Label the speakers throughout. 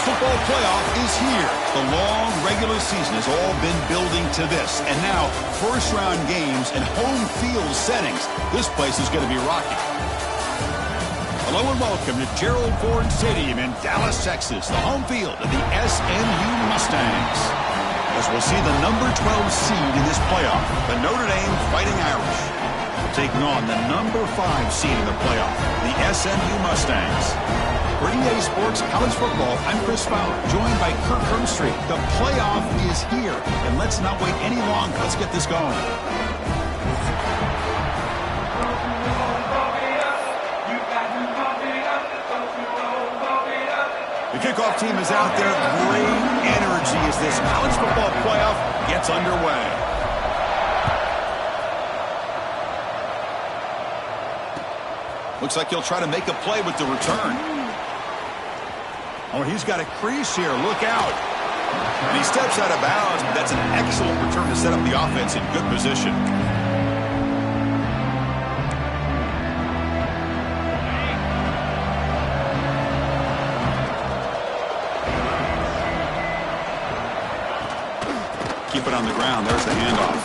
Speaker 1: football playoff is here. The long regular season has all been building to this. And now, first-round games and home field settings. This place is going to be rocking. Hello and welcome to Gerald Ford Stadium in Dallas, Texas, the home field of the SMU Mustangs. As we'll see the number 12 seed in this playoff, the Notre Dame Fighting Irish, taking on the number 5 seed in the playoff, the SMU Mustangs. For EA Sports College Football, I'm Chris Fowler, joined by Kirk Herbstreit. The playoff is here, and let's not wait any longer. Let's get this going. The kickoff team is out there. Great energy as this college football playoff gets underway. Looks like he'll try to make a play with the return. Oh, he's got a crease here. Look out. And he steps out of bounds, but that's an excellent return to set up the offense in good position. Keep it on the ground. There's the handoff.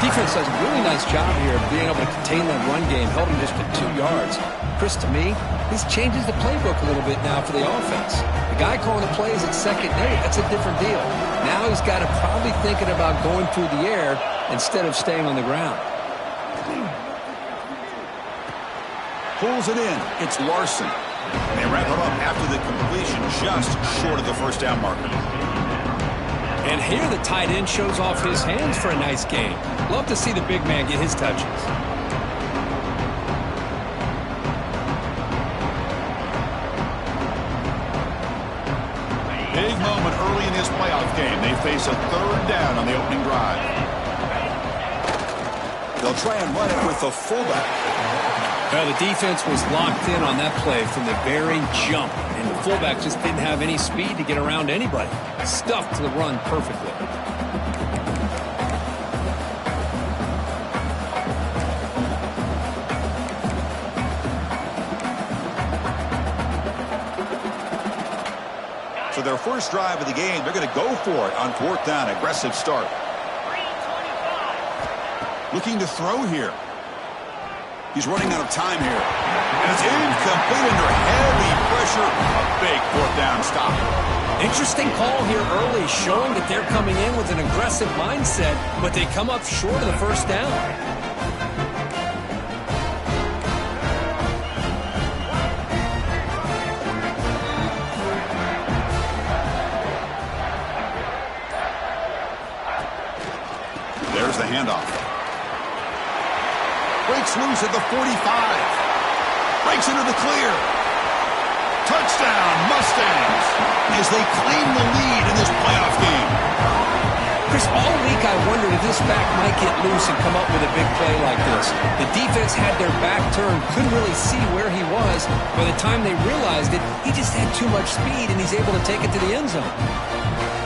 Speaker 2: Defense does a really nice job here of being able to contain that run game, held him just to 2 yards. Chris, to me, this changes the playbook a little bit now for the offense. The guy calling the plays at second, hey, that's a different deal. Now he's got to probably thinking about going through the air instead of staying on the ground.
Speaker 1: Pulls it in. It's Larson. They wrap it up after the completion, just short of the first down marker.
Speaker 2: And here the tight end shows off his hands for a nice game. Love to see the big man get his touches.
Speaker 1: Big moment early in this playoff game. They face a third down on the opening drive. They'll try and run it with the fullback.
Speaker 2: Well, the defense was locked in on that play from the very jump, and the fullback just didn't have any speed to get around anybody. Stuffed the run perfectly.
Speaker 1: So their first drive of the game, they're going to go for it on 4th down. Aggressive start. Looking to throw here. He's running out of time here. And it's incomplete under heavy pressure. A big 4th down stop.
Speaker 2: Interesting call here early, showing that they're coming in with an aggressive mindset, but they come up short of the first down.
Speaker 1: There's the handoff. Breaks loose at the 45. Breaks into the clear. Touchdown, Mustangs, as they claim the lead in this playoff game.
Speaker 2: Chris, all week I wondered if this back might get loose and come up with a big play like this. The defense had their back turned, couldn't really see where he was. By the time they realized it, he just had too much speed, and he's able to take it to the end zone.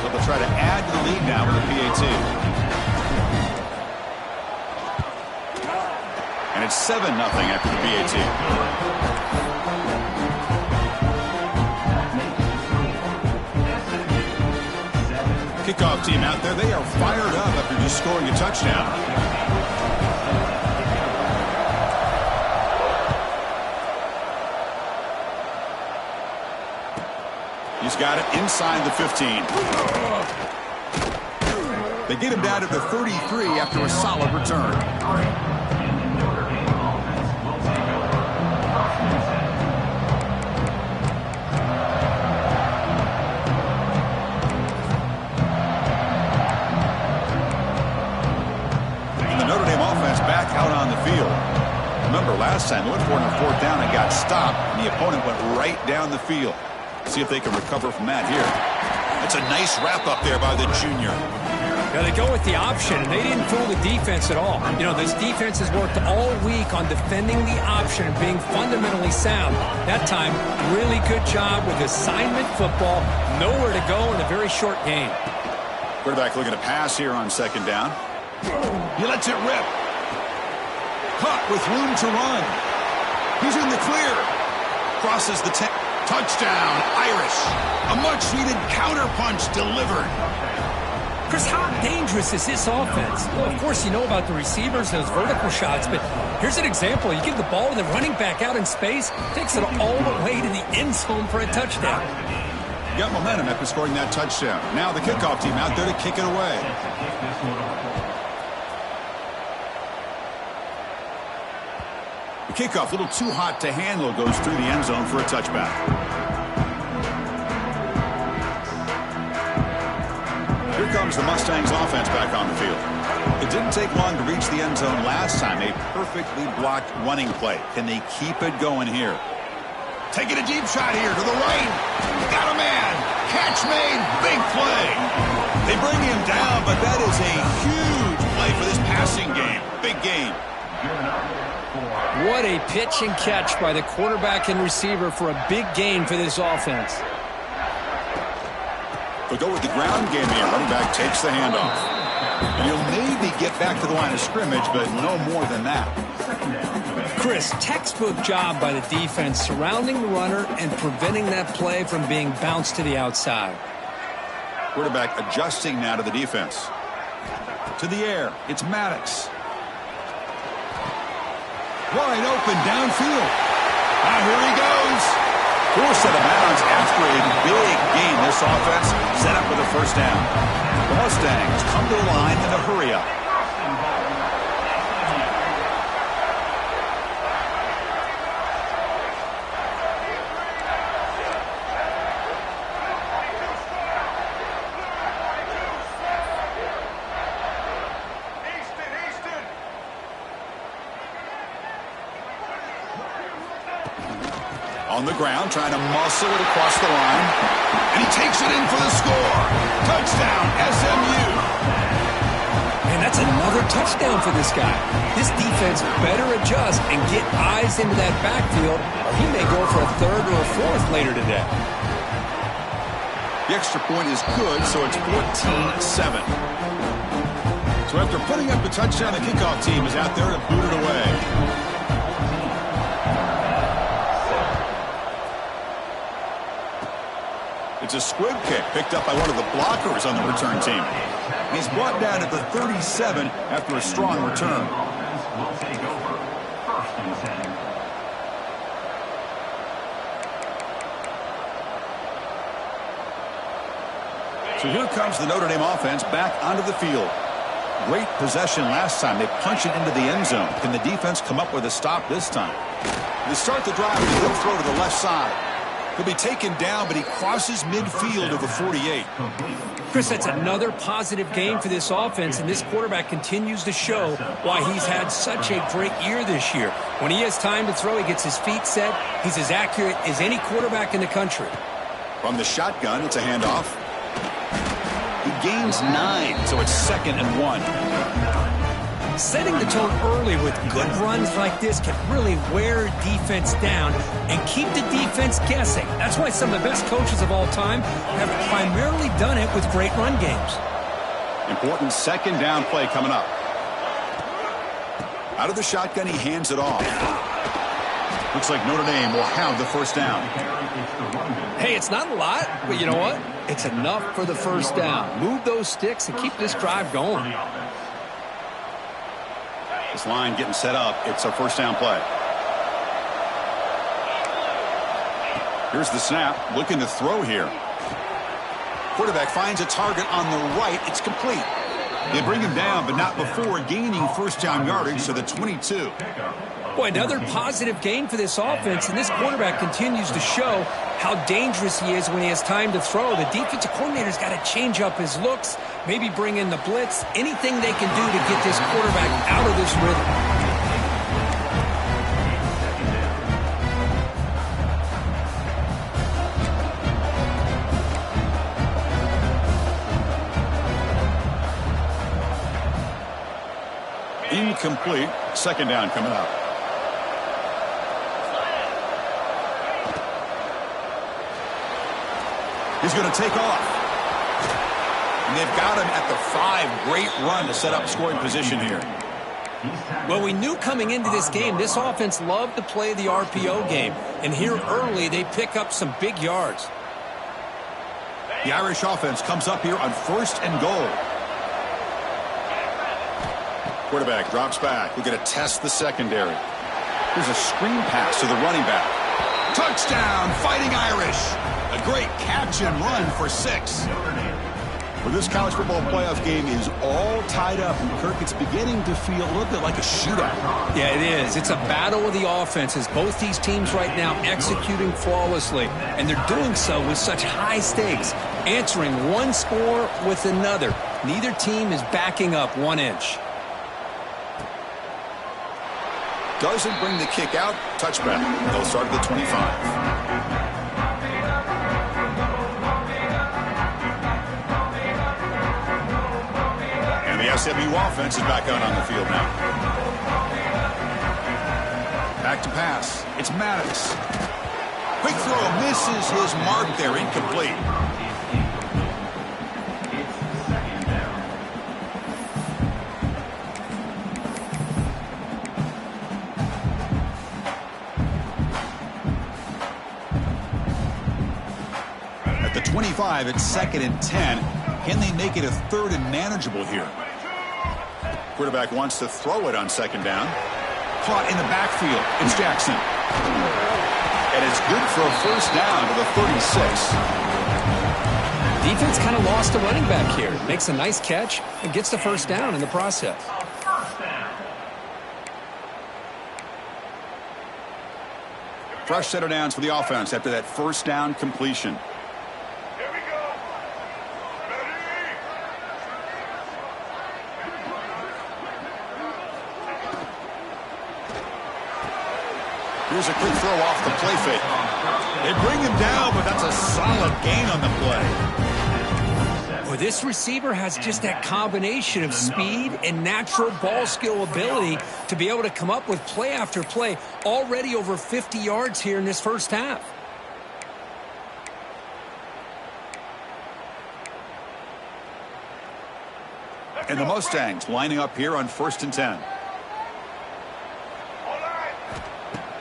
Speaker 1: So they'll try to add to the lead now with the PAT. And it's 7-0 after the PAT. Kickoff team out there, they are fired up after just scoring a touchdown. He's got it inside the 15. They get him down to the 33 after a solid return. Out on the field. Remember last time, they went for it on 4th down and got stopped, and the opponent went right down the field. See if they can recover from that here. That's a nice wrap up there by the junior.
Speaker 2: Yeah, they go with the option, and they didn't fool the defense at all. You know, this defense has worked all week on defending the option and being fundamentally sound. That time, really good job with assignment football. Nowhere to go in a very short game.
Speaker 1: Quarterback looking to pass here on 2nd down. He lets it rip. Caught with room to run. He's in the clear. Crosses the 10. Touchdown, Irish. A much-needed counterpunch delivered.
Speaker 2: Chris, how dangerous is this offense? Well, of course, you know about the receivers, those vertical shots, but here's an example. You give the ball to the running back out in space, takes it all the way to the end zone for a touchdown.
Speaker 1: You got momentum after scoring that touchdown. Now the kickoff team out there to kick it away. The kickoff, a little too hot to handle, goes through the end zone for a touchback. Here comes the Mustangs offense back on the field. It didn't take long to reach the end zone last time. A perfectly blocked running play. Can they keep it going here? Taking a deep shot here to the right. Got a man. Catch made. Big play. They bring him down, but that is a huge play for this passing game. Big game.
Speaker 2: What a pitch and catch by the quarterback and receiver for a big gain for this offense.
Speaker 1: They'll go with the ground game here. Running back takes the handoff. And he'll maybe get back to the line of scrimmage, but no more than that.
Speaker 2: Chris, textbook job by the defense surrounding the runner and preventing that play from being bounced to the outside.
Speaker 1: Quarterback adjusting now to the defense. To the air. It's Maddox. Wide open downfield. Now here he goes. Forced out of bounds after a big gain. This offense set up with a first down. The Mustangs come to the line in a hurry up. On the ground, trying to muscle it across the line. And he takes it in for the score. Touchdown, SMU.
Speaker 2: And that's another touchdown for this guy. This defense better adjust and get eyes into that backfield, or he may go for a third or a fourth later today.
Speaker 1: The extra point is good, so it's 14-7. So after putting up the touchdown, the kickoff team is out there to boot it away. It's a squib kick picked up by one of the blockers on the return team. He's brought down at the 37 after a strong return. So here comes the Notre Dame offense back onto the field. Great possession last time. They punch it into the end zone. Can the defense come up with a stop this time? They start the drive with a good throw to the left side. He'll be taken down, but he crosses midfield to the 48.
Speaker 2: Chris, that's another positive game for this offense, and this quarterback continues to show why he's had such a great year this year. When he has time to throw, he gets his feet set. He's as accurate as any quarterback in the country.
Speaker 1: From the shotgun, it's a handoff. He gains 9, so it's 2nd and 1.
Speaker 2: Setting the tone early with good runs like this can really wear defense down and keep the defense guessing. That's why some of the best coaches of all time have primarily done it with great run games.
Speaker 1: Important 2nd down play coming up. Out of the shotgun, he hands it off. Looks like Notre Dame will have the first down.
Speaker 2: Hey, it's not a lot, but you know what? It's enough for the first down. Move those sticks and keep this drive going.
Speaker 1: This line getting set up. It's a first down play. Here's the snap. Looking to throw here. Quarterback finds a target on the right. It's complete. They bring him down, but not before gaining first down yardage to the 22.
Speaker 2: Boy, another positive gain for this offense, and this quarterback continues to show how dangerous he is when he has time to throw. The defensive coordinator's got to change up his looks, maybe bring in the blitz, anything they can do to get this quarterback out of this rhythm.
Speaker 1: Incomplete. 2nd down coming up. He's going to take off. And they've got him at the 5. Great run to set up scoring position here.
Speaker 2: Well, we knew coming into this game, this offense loved to play the RPO game. And here early, they pick up some big yards.
Speaker 1: The Irish offense comes up here on 1st and goal. Quarterback drops back. We're going to test the secondary. Here's a screen pass to the running back. Touchdown, Fighting Irish. A great catch and run for 6. Well, this college football playoff game is all tied up, and Kirk, it's beginning to feel a little bit like a shootout.
Speaker 2: Yeah, it is. It's a battle of the offenses. Both these teams right now executing flawlessly, and they're doing so with such high stakes, answering one score with another. Neither team is backing up 1 inch.
Speaker 1: Doesn't bring the kick out. Touchback. They'll start at the 25. The SMU offense is back out on the field now. Back to pass. It's Maddox. Quick throw. Misses his mark there. Incomplete. At the 25, it's 2nd and 10. Can they make it a 3rd and manageable here? Quarterback wants to throw it on 2nd down. Caught in the backfield. It's Jackson. And it's good for a 1st down to the 36.
Speaker 2: Defense kind of lost a running back here. Makes a nice catch and gets the 1st down in the process.
Speaker 1: Fresh set of downs for the offense after that 1st down completion. Here's a quick throw off the play fake. They bring him down, but that's a solid gain on the play.
Speaker 2: Well, this receiver has just that combination of speed and natural ball skill ability to be able to come up with play after play. Already over 50 yards here in this 1st half.
Speaker 1: And the Mustangs lining up here on 1st and 10.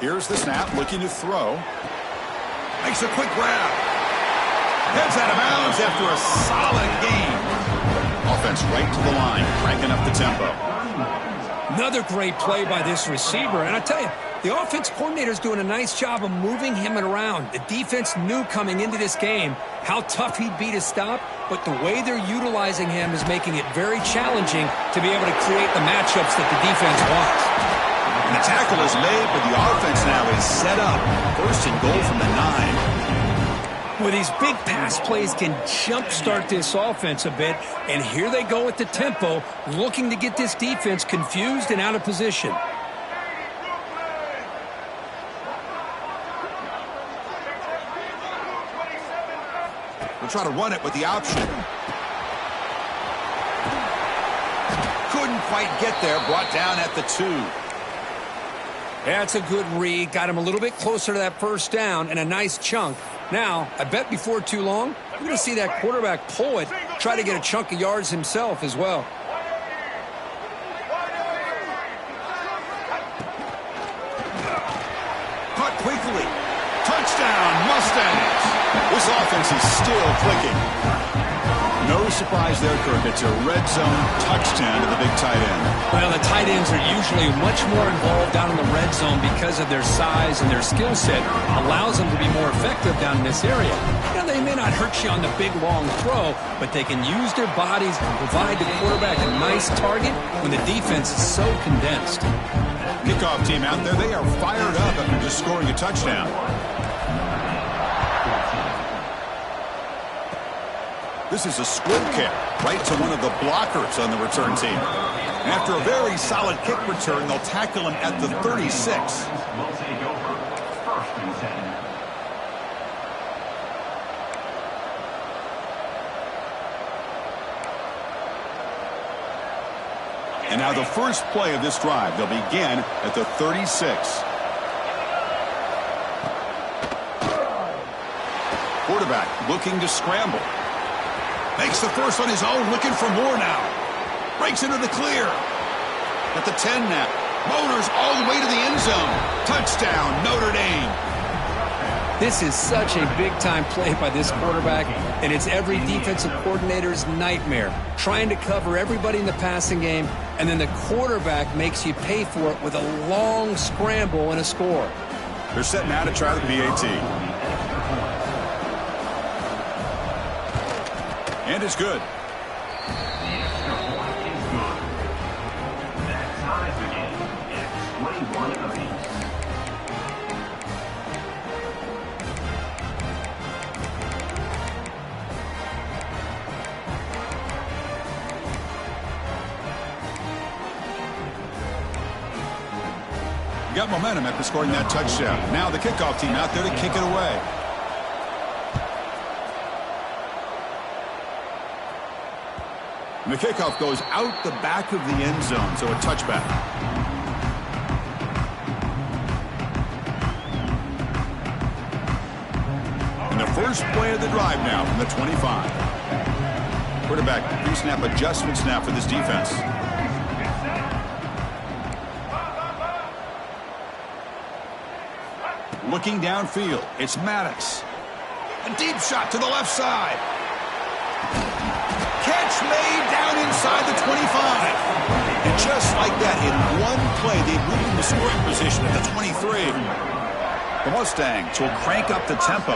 Speaker 1: Here's the snap, looking to throw. Makes a quick grab. Heads out of bounds after a solid gain. Offense right to the line, cranking up the tempo.
Speaker 2: Another great play by this receiver. And I tell you, the offense coordinator's doing a nice job of moving him around. The defense knew coming into this game how tough he'd be to stop, but the way they're utilizing him is making it very challenging to be able to create the matchups that the defense wants.
Speaker 1: And the tackle is made, but the offense now is set up. 1st and goal from the 9.
Speaker 2: Well, these big pass plays can jumpstart this offense a bit, and here they go at the tempo, looking to get this defense confused and out of position.
Speaker 1: We'll try to run it with the option. Couldn't quite get there, brought down at the 2.
Speaker 2: That's a good read. Got him a little bit closer to that 1st down and a nice chunk. Now, I bet before too long, we're going to see that quarterback pull it, try to get a chunk of yards himself as well.
Speaker 1: Caught quickly. Touchdown, Mustangs. This offense is still clicking. No surprise there, Kirk. It's a red zone touchdown to the big tight end.
Speaker 2: Well, the tight ends are usually much more involved down in the red zone because of their size and their skill set. Allows them to be more effective down in this area. Now, they may not hurt you on the big, long throw, but they can use their bodies and provide the quarterback a nice target when the defense is so condensed.
Speaker 1: Kickoff team out there, they are fired up after just scoring a touchdown. This is a squib kick right to one of the blockers on the return team. After a very solid kick return, they'll tackle him at the 36. And now the first play of this drive, they'll begin at the 36. Quarterback looking to scramble. Makes the first on his own, looking for more now. Breaks into the clear. At the 10 now. Motors all the way to the end zone. Touchdown, Notre Dame.
Speaker 2: This is such a big-time play by this quarterback, and it's every defensive coordinator's nightmare. Trying to cover everybody in the passing game, and then the quarterback makes you pay for it with a long scramble and a score.
Speaker 1: They're set now to try the PAT. And it's good. Got momentum after scoring that touchdown. Now the kickoff team out there to kick it away. And the kickoff goes out the back of the end zone, so a touchback. And the first play of the drive now from the 25. Quarterback pre-snap adjustments now for this defense. Looking downfield, it's Maddox. A deep shot to the left side. Catch made down inside the 25. And just like that, in one play, they moved into scoring position at the 23. The Mustangs will crank up the tempo.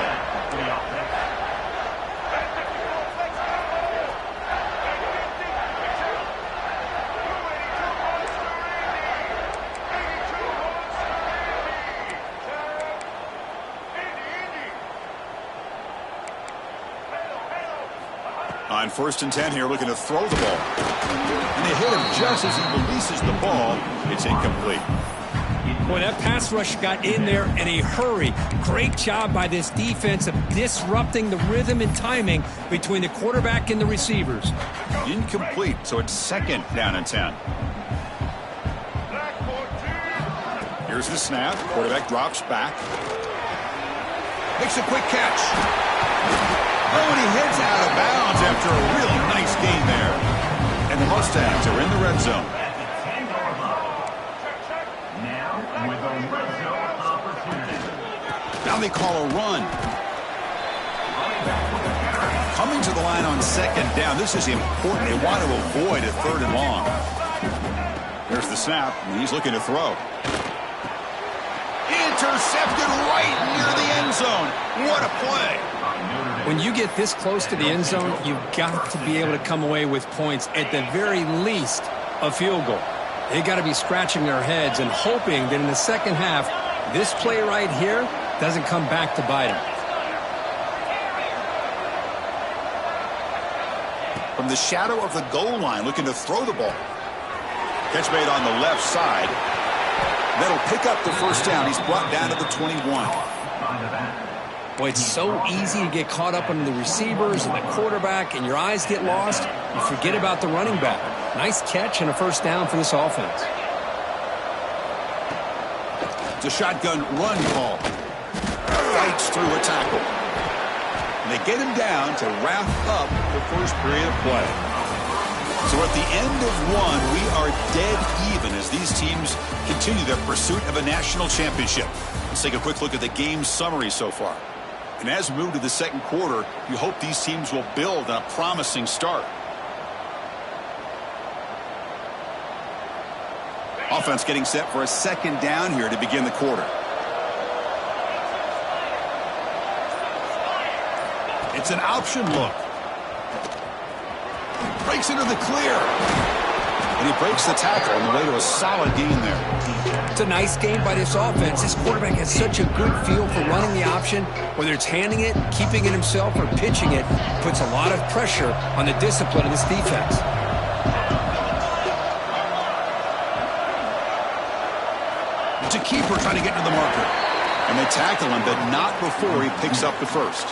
Speaker 1: On 1st and 10 here, looking to throw the ball. And they hit him just as he releases the ball. It's incomplete.
Speaker 2: Boy, that pass rush got in there in a hurry. Great job by this defense of disrupting the rhythm and timing between the quarterback and the receivers.
Speaker 1: Incomplete, so it's 2nd down and 10. Here's the snap. Quarterback drops back. Makes a quick catch. Oh, and he heads out of bounds after a really nice gain there. And the Mustangs are in the red zone. Now they call a run. Coming to the line on 2nd down. This is important. They want to avoid a 3rd and long. There's the snap, and he's looking to throw. Intercepted right near the end zone. What a play.
Speaker 2: When you get this close to the end zone, you've got to be able to come away with points, at the very least, a field goal. They've got to be scratching their heads and hoping that in the second half, this play right here doesn't come back to bite them.
Speaker 1: From the shadow of the goal line, looking to throw the ball. Catch made on the left side. That'll pick up the first down. He's brought down to the 21.
Speaker 2: Boy, it's so easy to get caught up on the receivers and the quarterback, and your eyes get lost. You forget about the running back. Nice catch and a first down for this offense.
Speaker 1: It's a shotgun run call. Fights through a tackle. And they get him down to wrap up the first period of play. So at the end of one, we are dead even as these teams continue their pursuit of a national championship. Let's take a quick look at the game summary so far. And as we move to the second quarter, you hope these teams will build on a promising start. Offense getting set for a 2nd down here to begin the quarter. It's an option look. Breaks into the clear. And he breaks the tackle on the way to a solid gain there.
Speaker 2: It's a nice game by this offense. This quarterback has such a good feel for running the option. Whether it's handing it, keeping it himself, or pitching it, puts a lot of pressure on the discipline of this defense.
Speaker 1: It's a keeper trying to get to the marker. And they tackle him, but not before he picks up the first.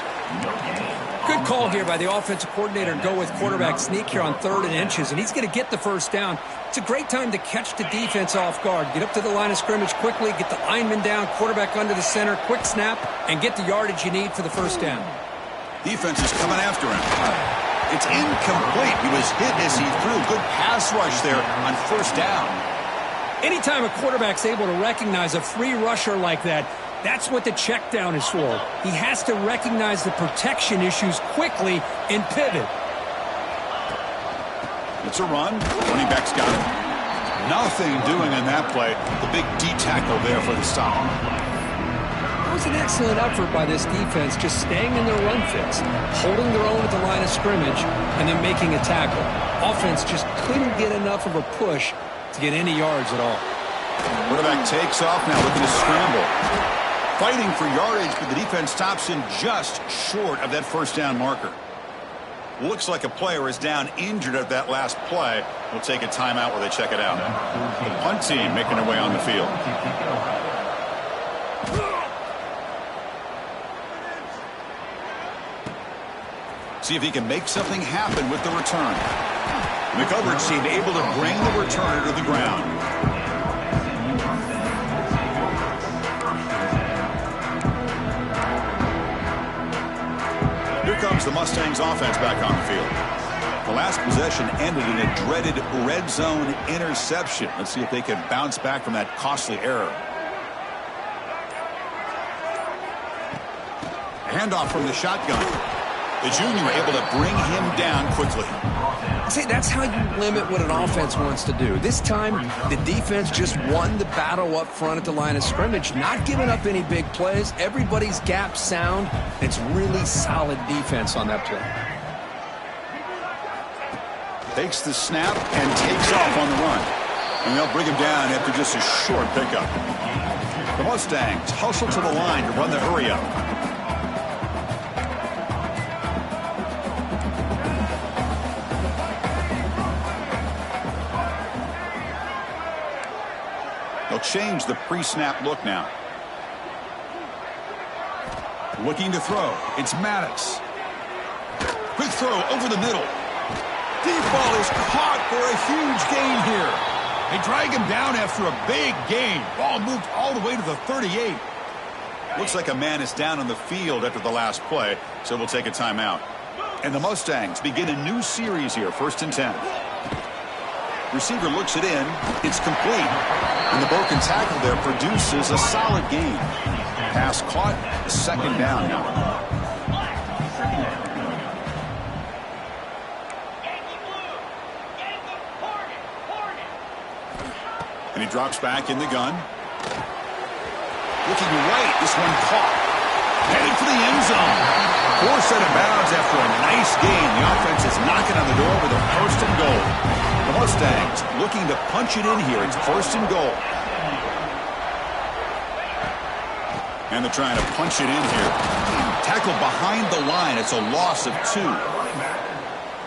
Speaker 2: Good call here by the offensive coordinator and go with quarterback sneak here on 3rd and inches, and he's going to get the first down. It's a great time to catch the defense off guard. Get up to the line of scrimmage quickly, get the lineman down, quarterback under the center, quick snap, and get the yardage you need for the first down.
Speaker 1: Defense is coming after him. It's incomplete. He was hit as he threw. Good pass rush there on 1st down.
Speaker 2: Anytime a quarterback's able to recognize a free rusher like that, that's what the check down is for. He has to recognize the protection issues quickly and pivot.
Speaker 1: It's a run. Running back's got it. Nothing doing on that play. The big D tackle there for the stop.
Speaker 2: It was an excellent effort by this defense, just staying in their run fits, holding their own at the line of scrimmage, and then making a tackle. Offense just couldn't get enough of a push to get any yards at all.
Speaker 1: Quarterback takes off now, looking to scramble. Fighting for yardage, but the defense stops him just short of that first down marker. Looks like a player is down injured at that last play. We'll take a timeout while they check it out. The punt team making their way on the field. See if he can make something happen with the return. The coverage team able to bring the returner to the ground. Here comes the Mustangs offense back on the field. The last possession ended in a dreaded red zone interception. Let's see if they can bounce back from that costly error. Handoff from the shotgun. The junior able to bring him down quickly.
Speaker 2: See, that's how you limit what an offense wants to do. This time, the defense just won the battle up front at the line of scrimmage, not giving up any big plays. Everybody's gap sound. It's really solid defense on that play.
Speaker 1: Takes the snap and takes off on the run. And they'll bring him down after just a short pickup. The Mustangs hustle to the line to run the hurry up. They'll change the pre-snap look now. Looking to throw. It's Maddox. Quick throw over the middle. Deep ball is caught for a huge gain here. They drag him down after a big gain. Ball moved all the way to the 38. Looks like a man is down on the field after the last play, so we'll take a timeout. And the Mustangs begin a new series here, 1st and 10. Receiver looks it in. It's complete. And the broken tackle there produces a solid gain. Pass caught, 2nd down now. And he drops back in the gun. Looking right, this one caught. Headed for the end zone. Forced out of bounds after a nice gain. The offense is knocking on the door with a 1st and goal. The Mustangs looking to punch it in here. It's 1st and goal. And they're trying to punch it in here. Tackled behind the line. It's a loss of 2.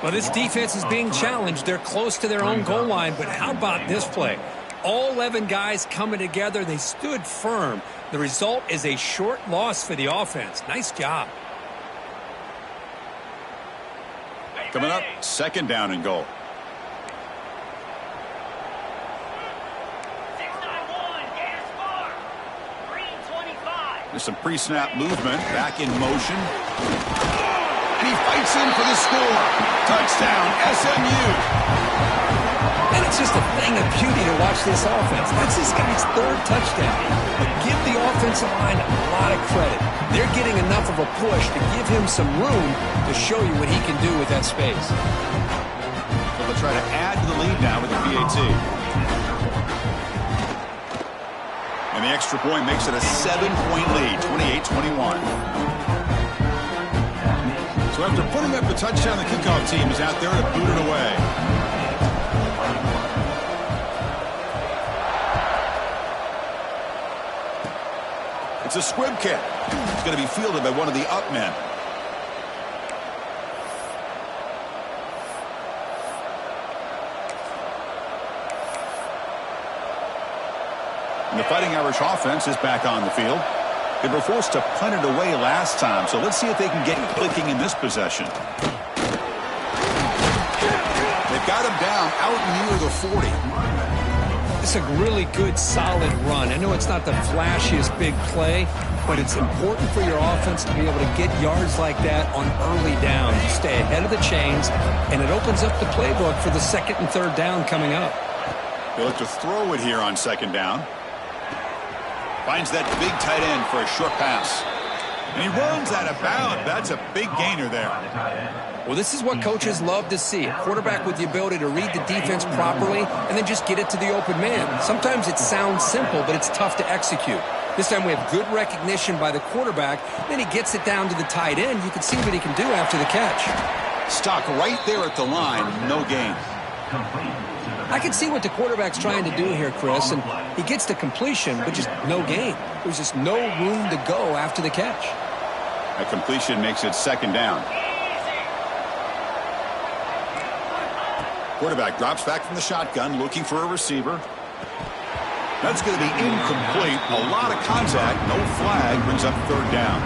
Speaker 2: Well, this defense is being challenged. They're close to their own goal line, but how about this play? All 11 guys coming together. They stood firm. The result is a short loss for the offense. Nice job.
Speaker 1: Coming up, 2nd down and goal. There's some pre-snap movement. Back in motion. And he fights in for the score. Touchdown, SMU.
Speaker 2: And it's just a thing of beauty to watch this offense. That's this guy's 3rd touchdown. But give the offensive line a lot of credit. They're getting enough of a push to give him some room to show you what he can do with that space.
Speaker 1: So they'll try to add to the lead now with the PAT. And the extra point makes it a 7-point lead, 28-21. So after putting up the touchdown, the kickoff team is out there to boot it away. It's a squib kick. It's going to be fielded by one of the up men. And the Fighting Irish offense is back on the field. They were forced to punt it away last time, so let's see if they can get clicking in this possession. They've got him down out near the 40.
Speaker 2: It's a really good, solid run. I know it's not the flashiest big play, but it's important for your offense to be able to get yards like that on early down. You stay ahead of the chains, and it opens up the playbook for the 2nd and 3rd down coming up.
Speaker 1: They look to throw it here on second down. Finds that big tight end for a short pass. And he runs out of bounds. That's a big gainer there.
Speaker 2: Well, this is what coaches love to see. A quarterback with the ability to read the defense properly and then just get it to the open man. Sometimes it sounds simple, but it's tough to execute. This time we have good recognition by the quarterback. Then he gets it down to the tight end. You can see what he can do after the catch.
Speaker 1: Stock right there at the line. No gain.
Speaker 2: I can see what the quarterback's trying to do here, Chris, and he gets the completion, but just no gain. There's just no room to go after the catch.
Speaker 1: A completion makes it second down. Quarterback drops back from the shotgun, looking for a receiver. That's going to be incomplete. A lot of contact, no flag, brings up third down.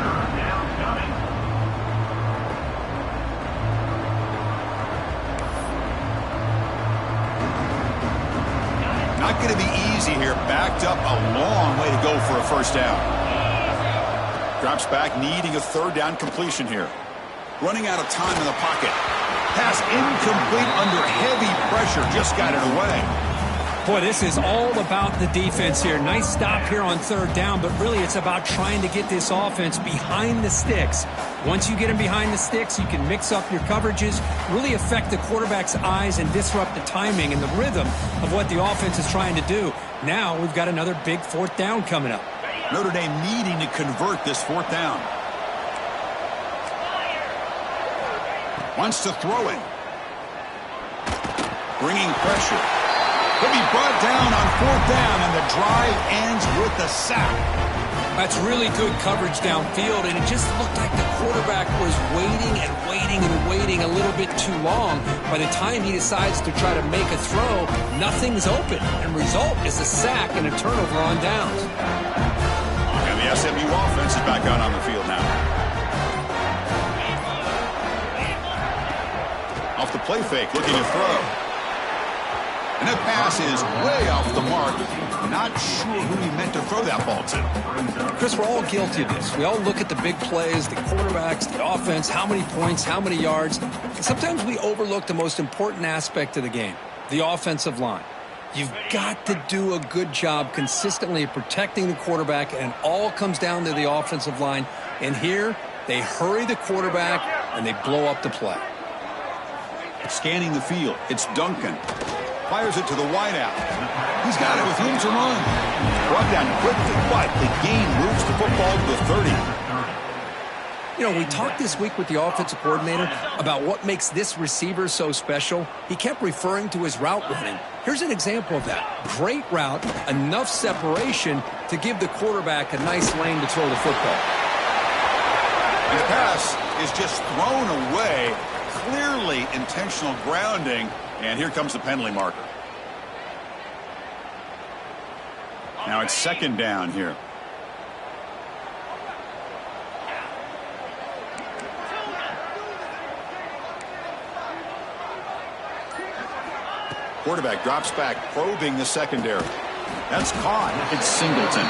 Speaker 1: Not going to be easy here. Backed up a long way to go for a first down. Drops back, needing a third down completion here. Running out of time in the pocket. Pass incomplete under heavy pressure. Just got it away.
Speaker 3: Boy, this is all about the defense here. Nice stop here on third down, but really it's about trying to get this offense behind the sticks. Once you get them behind the sticks, you can mix up your coverages, really affect the quarterback's eyes and disrupt the timing and the rhythm of what the offense is trying to do. Now we've got another big fourth down coming up.
Speaker 1: Notre Dame needing to convert this fourth down. Wants to throw it. Bringing pressure. He'll be brought down on fourth down, and the drive ends with a sack.
Speaker 2: That's really good coverage downfield, and it just looked like the quarterback was waiting and waiting and waiting a little bit too long. By the time he decides to try to make a throw, nothing's open, and result is a sack and a turnover on downs.
Speaker 1: And the SMU offense is back out on the field now. Off the play fake, looking to throw. And that pass is way off the mark. Not sure who he meant to throw that ball to.
Speaker 2: Chris, we're all guilty of this. We all look at the big plays, the quarterbacks, the offense, how many points, how many yards. And sometimes we overlook the most important aspect of the game, the offensive line. You've got to do a good job consistently of protecting the quarterback, and it all comes down to the offensive line. And here, they hurry the quarterback, and they blow up the play.
Speaker 1: Scanning the field, it's Duncan. Fires it to the wideout. He's got it with room to run. Brought down quickly, but the gain moves the football to the 30.
Speaker 2: You know, we talked this week with the offensive coordinator about what makes this receiver so special. He kept referring to his route running. Here's an example of that. Great route, enough separation to give the quarterback a nice lane to throw the football.
Speaker 1: And the pass is just thrown away. Clearly intentional grounding. And here comes the penalty marker. Now it's second down here. Quarterback drops back, probing the secondary. That's caught. It's Singleton.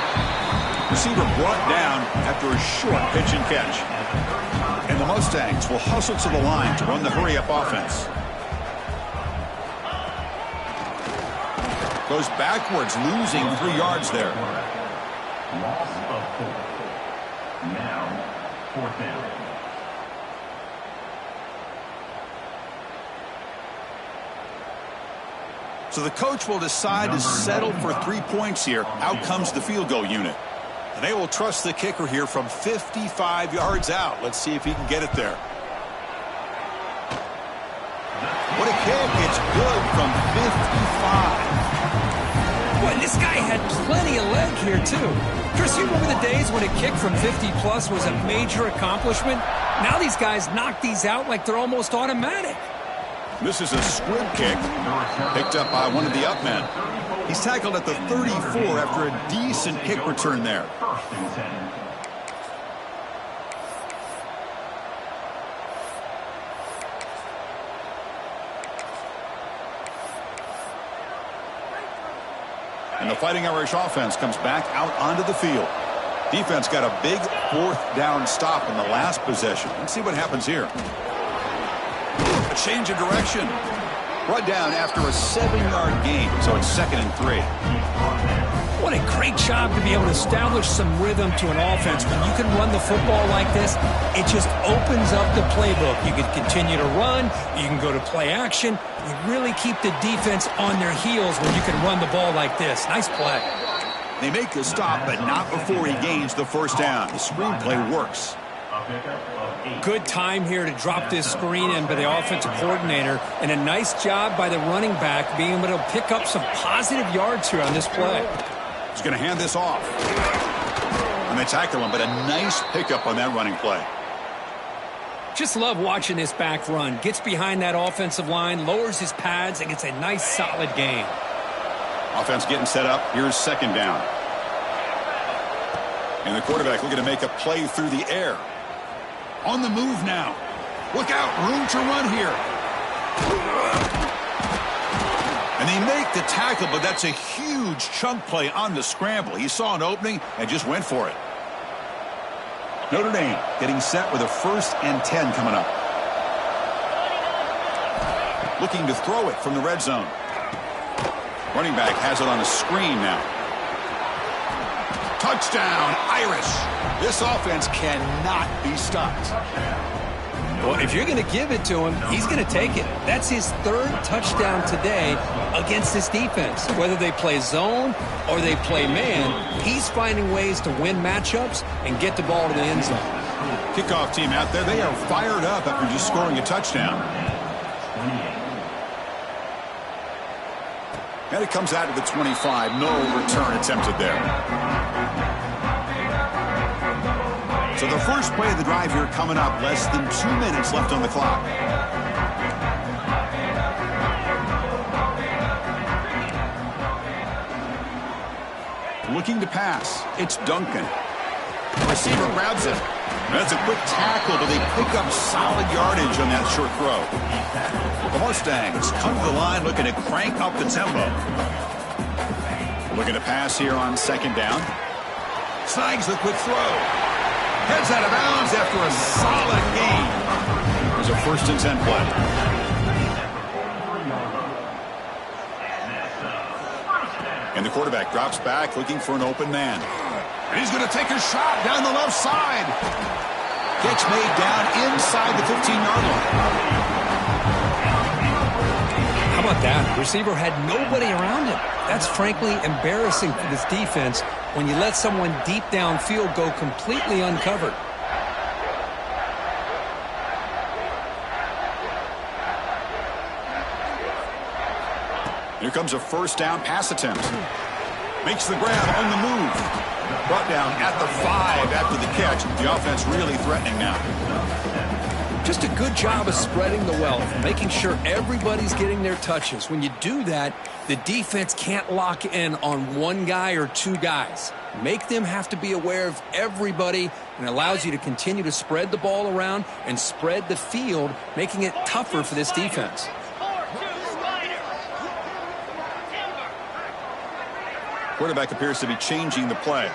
Speaker 1: Receiver brought down after a short pitch and catch. And the Mustangs will hustle to the line to run the hurry-up offense. Goes backwards, losing 3 yards there.
Speaker 4: Loss of 4. Now, fourth down.
Speaker 1: So the coach will decide to settle for 3 points here. Out comes the field goal unit. And they will trust the kicker here from 55 yards out. Let's see if he can get it there. What a kick. It's good from 55.
Speaker 3: Boy, this guy had plenty of leg here, too. Chris, you remember the days when a kick from 50-plus was a major accomplishment? Now these guys knock these out like they're almost automatic.
Speaker 1: This is a squib kick picked up by one of the up men. He's tackled at the 34 after a decent kick return there.
Speaker 4: First and 10.
Speaker 1: And the Fighting Irish offense comes back out onto the field. Defense got a big fourth down stop in the last possession. Let's see what happens here. A change of direction. Brought down after a 7-yard gain, so it's 2nd and 3.
Speaker 3: What a great job to be able to establish some rhythm to an offense. When you can run the football like this, it just opens up the playbook. You can continue to run. You can go to play action. You really keep the defense on their heels when you can run the ball like this. Nice play.
Speaker 1: They make the stop, but not before he gains the first down. The screenplay works.
Speaker 3: Good time here to drop this screen in by the offensive coordinator, and a nice job by the running back being able to pick up some positive yards here on this play.
Speaker 1: He's going to hand this off. And they tackle him, but a nice pickup on that running play.
Speaker 3: Just love watching this back run. Gets behind that offensive line, lowers his pads, and gets a nice solid gain.
Speaker 1: Offense getting set up. Here's 2nd down. And the quarterback looking to make a play through the air. On the move now. Look out. Room to run here. And they make the tackle, but that's a huge chunk play on the scramble. He saw an opening and just went for it. Notre Dame getting set with a 1st and 10 coming up. Looking to throw it from the red zone. Running back has it on a screen now. Touchdown, Irish. This offense cannot be stopped.
Speaker 3: Well, if you're going to give it to him, he's going to take it. That's his 3rd touchdown today against this defense. Whether they play zone or they play man, he's finding ways to win matchups and get the ball to the end zone.
Speaker 1: Kickoff team out there, they are fired up after just scoring a touchdown. And it comes out to the 25. No return attempted there. So the first play of the drive here coming up. Less than 2 minutes left on the clock. Looking to pass. It's Duncan. Receiver grabs it. That's a quick tackle, but they pick up solid yardage on that short throw. The Mustangs come to the line looking to crank up the tempo. Looking to pass here on 2nd down. Snags the quick throw. Heads out of bounds after a solid gain. There's a 1st and 10 play. And the quarterback drops back looking for an open man. And he's going to take a shot down the left side. Catch made down inside the 15-yard line.
Speaker 3: How about that? The receiver had nobody around him. That's frankly embarrassing for this defense when you let someone deep downfield go completely uncovered.
Speaker 1: Here comes a 1st down pass attempt. Makes the grab on the move. Brought down at the 5 after the catch. The offense really threatening now.
Speaker 3: Just a good job of spreading the wealth, making sure everybody's getting their touches. When you do that, the defense can't lock in on one guy or 2 guys. Make them have to be aware of everybody, and allows you to continue to spread the ball around and spread the field, making it tougher for this defense.
Speaker 1: Quarterback appears to be changing the play.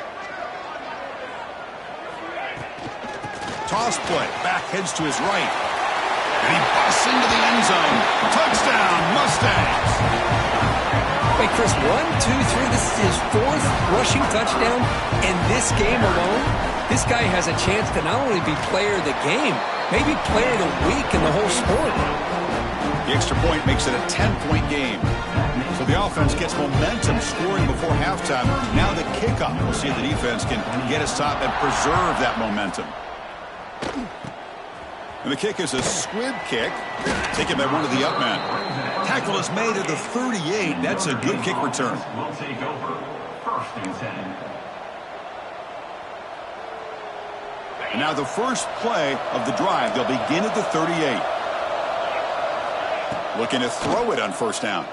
Speaker 1: Toss play. Back heads to his right. And he busts into the end zone. Touchdown, Mustangs.
Speaker 3: Wait, Chris, 1, 2, 3. This is his 4th rushing touchdown in this game alone. This guy has a chance to not only be player of the game, maybe player of the week in the whole sport.
Speaker 1: The extra point makes it a 10-point game. So the offense gets momentum scoring before halftime. Now the kickoff. We'll see if the defense can get a stop and preserve that momentum. And the kick is a squib kick. Taken by one of the up men. Tackle is made at the 38. That's a good kick return.
Speaker 4: Will take over. 1st and 10.
Speaker 1: And now the first play of the drive. They'll begin at the 38. Looking to throw it on 1st down.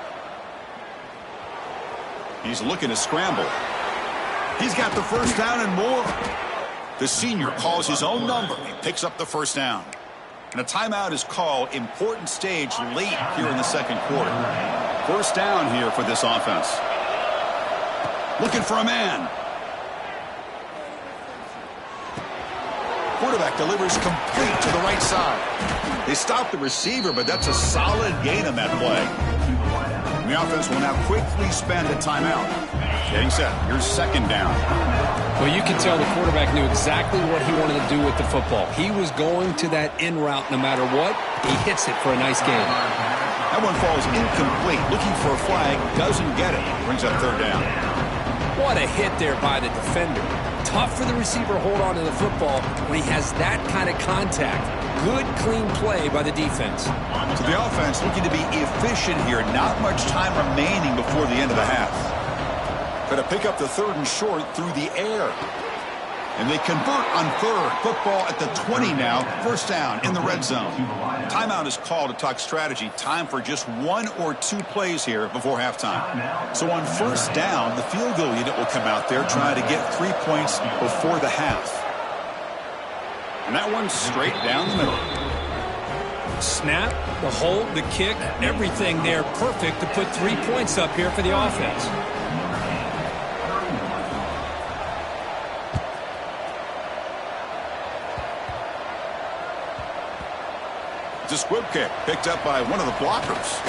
Speaker 1: He's looking to scramble. He's got the 1st down and more. The senior calls his own number. He picks up the 1st down. And a timeout is called. Important stage late here in the 2nd quarter. 1st down here for this offense. Looking for a man. quarterback delivers complete to the right side. They stop the receiver, but that's a solid gain on that play. The offense will now quickly spend a timeout. Getting set. Here's second down.
Speaker 2: Well, you can tell the quarterback knew exactly what he wanted to do with the football. He was going to that in route no matter what. He hits it for a nice gain.
Speaker 1: That one falls incomplete. Looking for a flag. Doesn't get it. Brings up third down.
Speaker 2: What a hit there by the defender. Tough for the receiver to hold on to the football when he has that kind of contact. Good, clean play by the defense.
Speaker 1: So the offense looking to be efficient here. Not much time remaining before the end of the half. Going to pick up the third and short through the air. And they convert on third. Football at the 20 now. First down in the red zone. Timeout is called to talk strategy. Time for just 1 or 2 plays here before halftime. So on first down, the field goal unit will come out there trying to get 3 points before the half. And that one's straight down the middle.
Speaker 3: Snap, the hold, the kick, everything there perfect to put 3 points up here for the offense.
Speaker 1: It's a squib kick picked up by one of the blockers.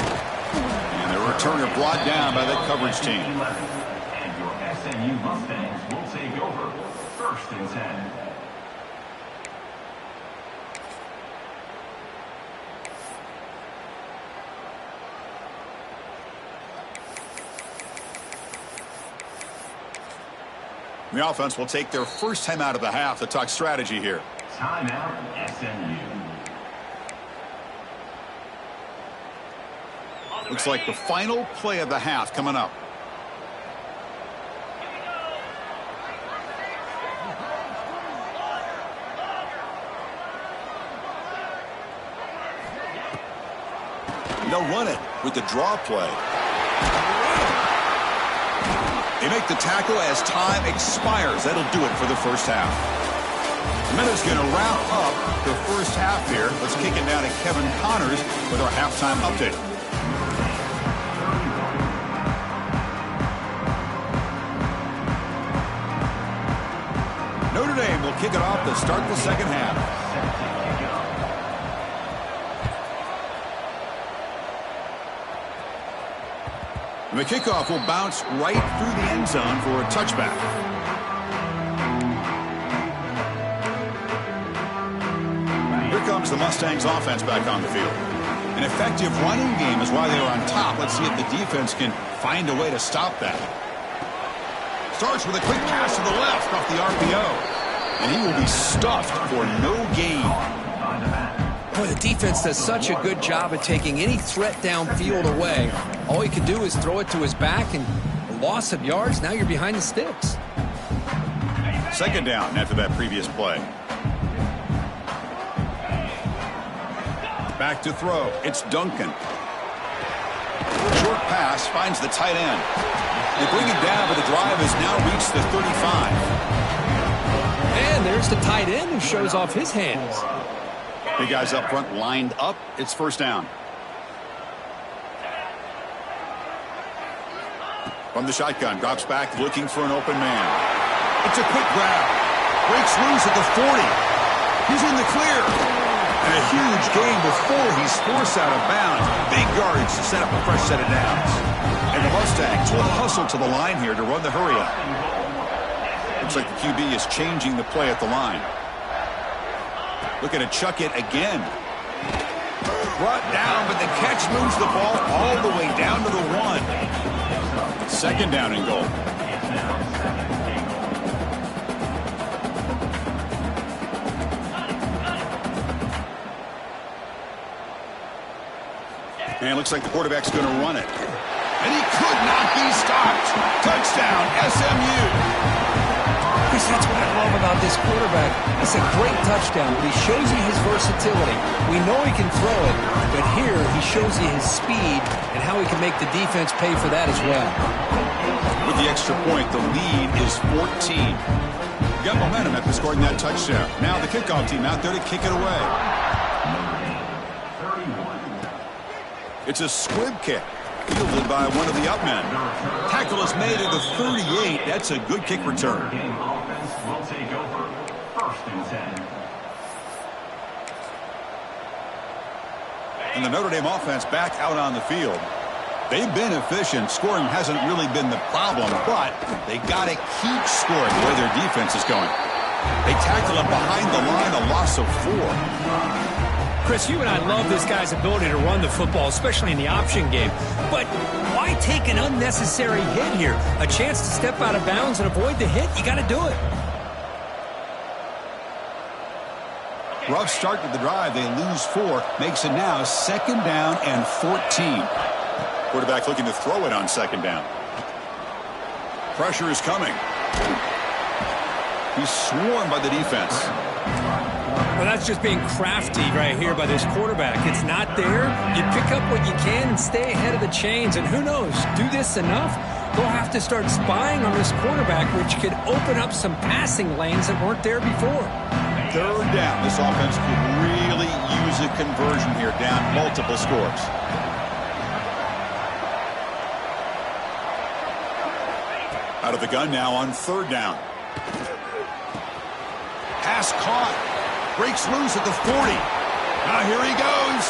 Speaker 1: And the returner brought down by that coverage team.
Speaker 4: And your SMU Mustangs will take over. First and 10.
Speaker 1: The offense will take their first time out of the half to talk strategy here.
Speaker 4: Timeout, SMU.
Speaker 1: Looks like the final play of the half coming up. They'll run it with the draw play. They make the tackle as time expires. That'll do it for the first half. The minute's going to wrap up the first half here. Let's kick it down to Kevin Connors with our halftime update. Notre Dame will kick it off to start the second half. And the kickoff will bounce right through the end zone for a touchback. Here comes the Mustangs offense back on the field. An effective running game is why they are on top. Let's see if the defense can find a way to stop that. Starts with a quick pass to the left off the RPO. And he will be stuffed for no gain.
Speaker 2: Boy, the defense does such a good job of taking any threat downfield away. All he can do is throw it to his back, and a loss of yards, now you're behind the sticks.
Speaker 1: Second down after that previous play. Back to throw. It's Duncan. Short pass finds the tight end. They bring it down, but the drive has now reached the 35.
Speaker 2: And there's the tight end who shows off his hands.
Speaker 1: Big guys up front lined up. It's first down. From the shotgun, drops back looking for an open man. It's a quick grab. Breaks loose at the 40. He's in the clear. And a huge gain before he's forced out of bounds. Big yards to set up a fresh set of downs. And the Mustangs will hustle to the line here to run the hurry up. Looks like the QB is changing the play at the line. Looking to chuck it again. Brought down, but the catch moves the ball all the way down to the 1. Second down and goal. And it looks like the quarterback's going to run it. And he could not be stopped. Touchdown, SMU.
Speaker 2: Chris, that's what I love about this quarterback. It's a great touchdown, but he shows you his versatility. We know he can throw it, but here he shows you his speed and how he can make the defense pay for that as well.
Speaker 1: With the extra point, the lead is 14. Got momentum after scoring that touchdown. Now the kickoff team out there to kick it away. It's a squib kick, fielded by one of the up men. Tackle is made at the 38. That's a good kick return.
Speaker 4: Game offense will take over. First and 10.
Speaker 1: And the Notre Dame offense back out on the field. They've been efficient. Scoring hasn't really been the problem, but they got to keep scoring the way their defense is going. They tackle him behind the line, a loss of 4.
Speaker 3: Chris, you and I love this guy's ability to run the football, especially in the option game. But why take an unnecessary hit here? A chance to step out of bounds and avoid the hit, you got to do it.
Speaker 1: Rough start to the drive. They lose 4. Makes it now 2nd down and 14. Quarterback looking to throw it on 2nd down. Pressure is coming. He's swarmed by the defense.
Speaker 3: Well, that's just being crafty right here by this quarterback. It's not there. You pick up what you can and stay ahead of the chains. And who knows, do this enough, they'll have to start spying on this quarterback, which could open up some passing lanes that weren't there before.
Speaker 1: 3rd down. This offense could really use a conversion here, down multiple scores. Out of the gun now on 3rd down. Pass caught. Breaks loose at the 40. Now here he goes.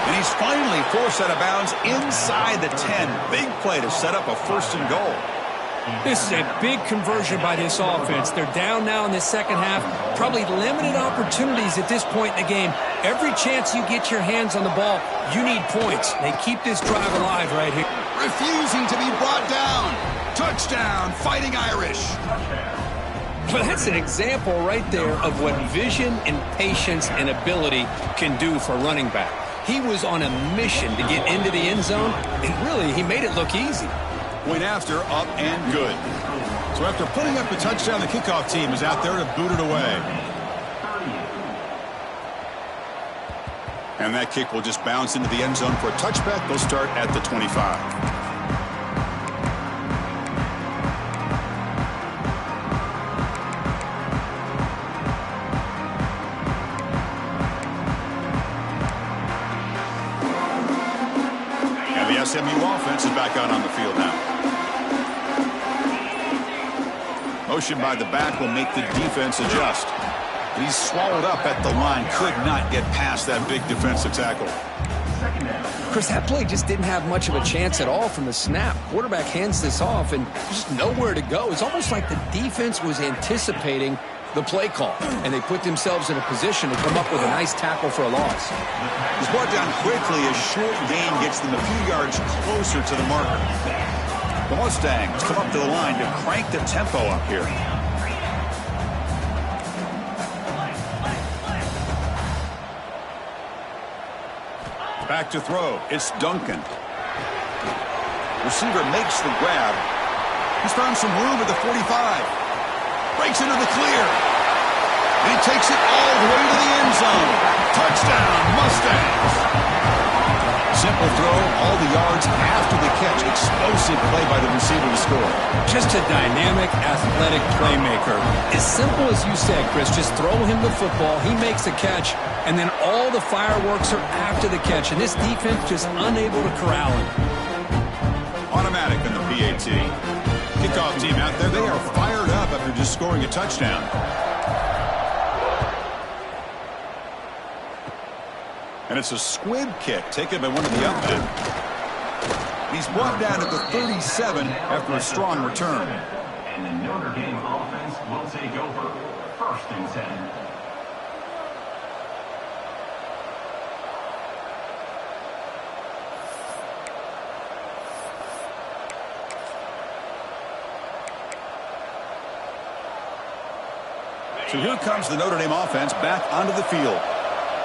Speaker 1: And he's finally forced out of bounds inside the 10. Big play to set up a 1st and goal.
Speaker 3: This is a big conversion by this offense. They're down now in the 2nd half. Probably limited opportunities at this point in the game. Every chance you get your hands on the ball, you need points. They keep this drive alive right here.
Speaker 1: Refusing to be brought down. Touchdown, Fighting Irish.
Speaker 3: Well, that's an example right there of what vision and patience and ability can do for running back. He was on a mission to get into the end zone, and really, he made it look easy.
Speaker 1: Point after, up and good. So after putting up the touchdown, the kickoff team is out there to boot it away. And that kick will just bounce into the end zone for a touchback. They'll start at the 25. SMU offense is back out on the field now. Motion by the back will make the defense adjust. He's swallowed up at the line. Could not get past that big defensive tackle.
Speaker 2: Chris, that play just didn't have much of a chance at all from the snap. Quarterback hands this off and just nowhere to go. It's almost like the defense was anticipating the play call, and they put themselves in a position to come up with a nice tackle for a loss.
Speaker 1: He's brought down quickly. A short gain gets them a few yards closer to the marker. The Mustangs come up to the line to crank the tempo up here. Back to throw. It's Duncan. Receiver makes the grab. He's found some room at the 45. Breaks into the clear. And he takes it all the way to the end zone. Touchdown, Mustangs. Simple throw, all the yards after the catch. Explosive play by the receiver to score.
Speaker 3: Just a dynamic, athletic playmaker. As simple as you said, Chris, just throw him the football. He makes a catch, and then all the fireworks are after the catch. And this defense just unable to corral him.
Speaker 1: Automatic in the PAT. Kickoff team out there, they are fired up after just scoring a touchdown. And it's a squib kick taken by one of the up men. He's brought down at the 37 after a strong return.
Speaker 4: And the Notre Dame offense will take over. 1st and 10.
Speaker 1: So here comes the Notre Dame offense back onto the field.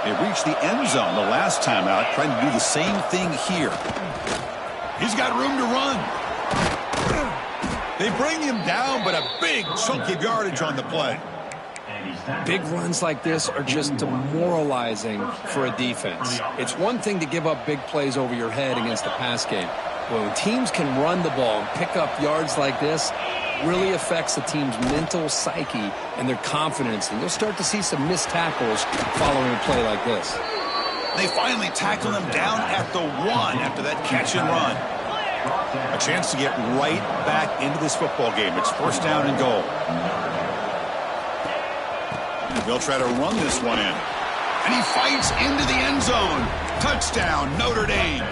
Speaker 1: They reached the end zone the last time out, trying to do the same thing here. He's got room to run. They bring him down, but a big chunk of yardage on the play.
Speaker 2: Big runs like this are just demoralizing for a defense. It's one thing to give up big plays over your head against the pass game. When teams can run the ball and pick up yards like this, really affects the team's mental psyche and their confidence. And you'll start to see some missed tackles following a play like this.
Speaker 1: They finally tackle him down at the 1 after that catch and run. A chance to get right back into this football game. It's 1st down and goal. They'll try to run this one in. And he fights into the end zone. Touchdown, Notre Dame.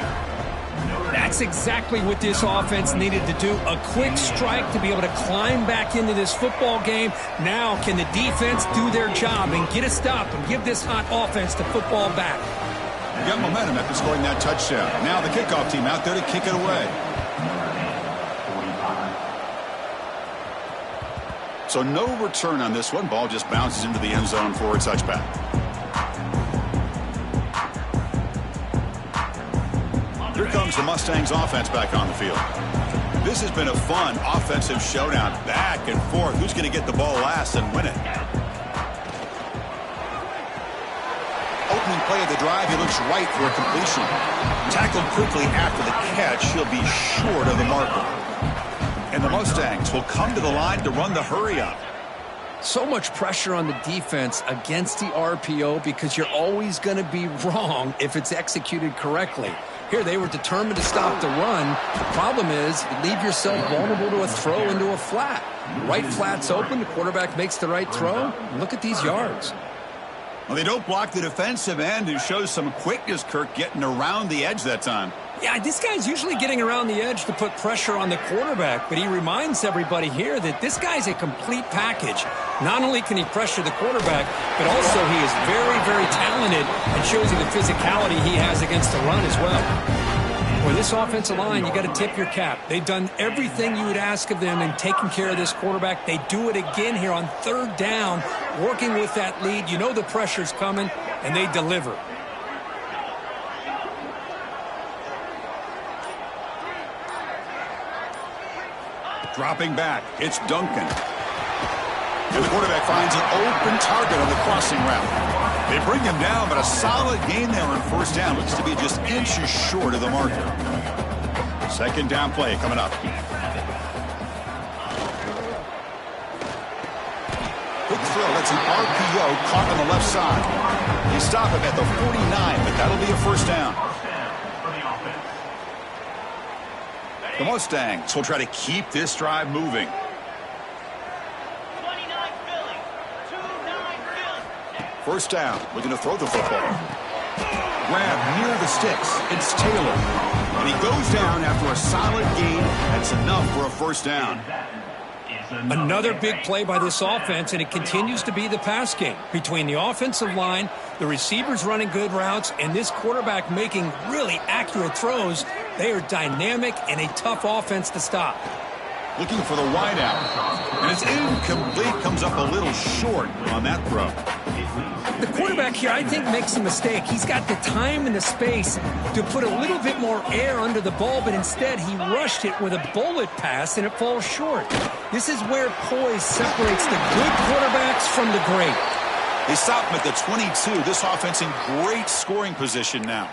Speaker 3: That's exactly what this offense needed to do. A quick strike to be able to climb back into this football game. Now can the defense do their job and get a stop and give this hot offense the football back?
Speaker 1: You got momentum after scoring that touchdown. Now the kickoff team out there to kick it away. So no return on this one. Ball just bounces into the end zone for a touchback. Here comes the Mustangs offense back on the field. This has been a fun offensive showdown, back and forth. Who's going to get the ball last and win it? Opening play of the drive, he looks right for a completion. Tackled quickly after the catch, he'll be short of the marker. And the Mustangs will come to the line to run the hurry-up.
Speaker 2: So much pressure on the defense against the RPO because you're always going to be wrong if it's executed correctly. Here, they were determined to stop the run. The problem is you leave yourself vulnerable to a throw into a flat. Right flat's open. The quarterback makes the right throw. Look at these yards.
Speaker 1: Well, they don't block the defensive end, who shows some quickness, Kirk, getting around the edge that time.
Speaker 3: Yeah, this guy's usually getting around the edge to put pressure on the quarterback, but he reminds everybody here that this guy's a complete package. Not only can he pressure the quarterback, but also he is very, very talented and shows you the physicality he has against the run as well. For this offensive line, you got to tip your cap. They've done everything you would ask of them in taking care of this quarterback. They do it again here on third down, working with that lead. You know the pressure's coming, and they deliver.
Speaker 1: Dropping back, it's Duncan. And the quarterback finds an open target on the crossing route. They bring him down, but a solid gain there on first down. Looks to be just inches short of the marker. Second down play coming up. Quick throw, that's an RPO caught on the left side. They stop him at the 49, but that'll be a first down. The Mustangs will try to keep this drive moving. First down, looking to throw the football. Grab near the sticks. It's Taylor. And he goes down after a solid gain. That's enough for a first down.
Speaker 3: Another big play by this offense, and it continues to be the pass game. Between the offensive line, the receivers running good routes, and this quarterback making really accurate throws, they are dynamic and a tough offense to stop.
Speaker 1: Looking for the wide out. And it's incomplete. Comes up a little short on that throw.
Speaker 3: The quarterback here, I think, makes a mistake. He's got the time and the space to put a little bit more air under the ball, but instead he rushed it with a bullet pass, and it falls short. This is where poise separates the good quarterbacks from the great.
Speaker 1: They stop him at the 22. This offense in great scoring position now.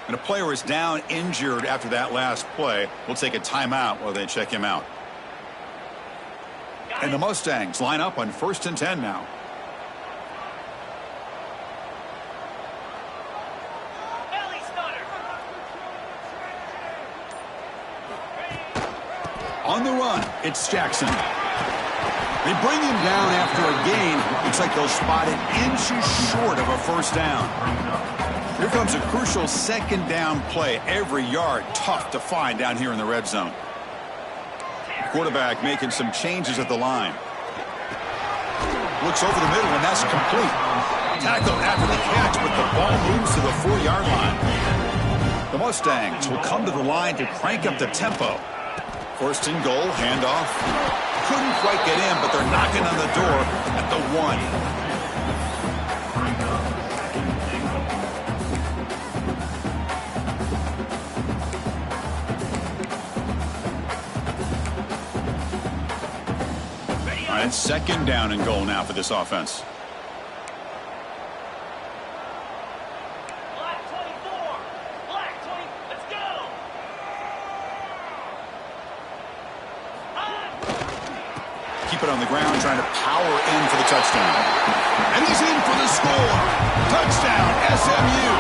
Speaker 1: And a player is down injured after that last play. We'll take a timeout while they check him out. And the Mustangs line up on 1st and 10 now. On the run, it's Jackson. They bring him down after a gain. Looks like they'll spot it inches short of a first down. Here comes a crucial second down play. Every yard tough to find down here in the red zone. Quarterback making some changes at the line. Looks over the middle, and that's complete. Tackled after the catch, but the ball moves to the 4-yard line. The Mustangs will come to the line to crank up the tempo. First and goal, handoff. Couldn't quite get in, but they're knocking on the door at the 1. All right, second down and goal now for this offense. Keep it on the ground, trying to power in for the touchdown. And he's in for the score. Touchdown, SMU.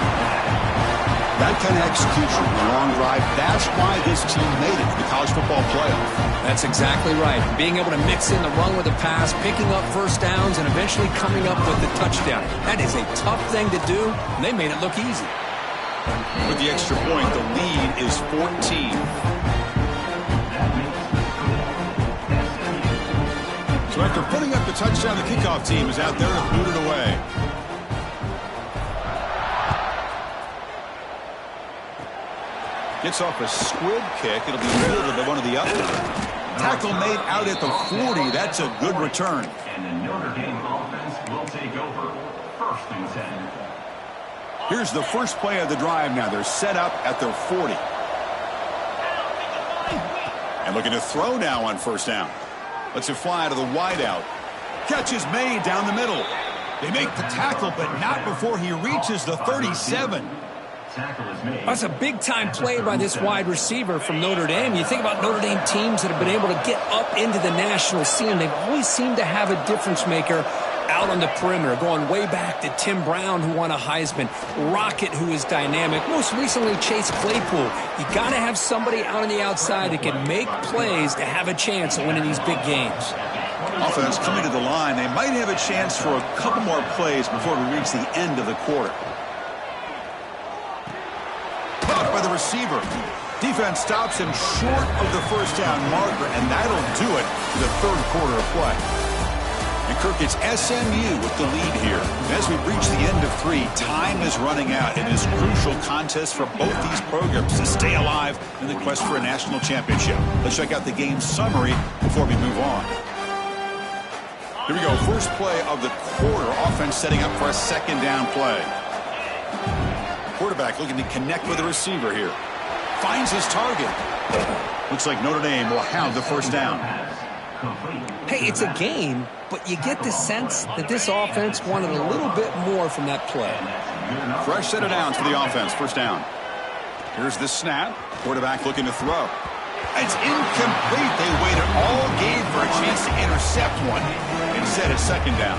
Speaker 1: That kind of execution, the long drive, that's why this team made it to the college football playoff.
Speaker 2: That's exactly right. Being able to mix in the run with the pass, picking up first downs, and eventually coming up with the touchdown. That is a tough thing to do, and they made it look easy.
Speaker 1: With the extra point, the lead is 14. So after putting up the touchdown, the kickoff team is out there to boot it away. Gets off a squib kick. It'll be fielded by one of the others. Tackle made out at the 40. That's a good return.
Speaker 4: And the Notre Dame offense will take over. 1st and 10.
Speaker 1: Here's the first play of the drive now. They're set up at their 40. And looking to throw now on 1st down. Lets it fly to the wideout. Catch is made down the middle. They make the tackle, but not before he reaches the 37.
Speaker 2: That's a big-time play by this wide receiver from Notre Dame. You think about Notre Dame teams that have been able to get up into the national scene. They've always seemed to have a difference maker out on the perimeter, going way back to Tim Brown, who won a Heisman, Rocket, who is dynamic, most recently Chase Claypool. You got to have somebody out on the outside that can make plays to have a chance of winning these big games.
Speaker 1: Offense coming to the line. They might have a chance for a couple more plays before we reach the end of the quarter. Caught by the receiver. Defense stops him short of the 1st down marker, and that'll do it for the 3rd quarter of play. And Kirk, it's SMU with the lead here. As we reach the end of 3, time is running out in this crucial contest for both these programs to stay alive in the quest for a national championship. Let's check out the game summary before we move on. Here we go. First play of the quarter. Offense setting up for a 2nd down play. Quarterback looking to connect with the receiver here. Finds his target. Looks like Notre Dame will have the 1st down.
Speaker 2: Hey, it's a game, but you get the sense that this offense wanted a little bit more from that play.
Speaker 1: Fresh set of downs for the offense. 1st down. Here's the snap. Quarterback looking to throw. It's incomplete. They waited all game for a chance to intercept one. Instead, it's 2nd down.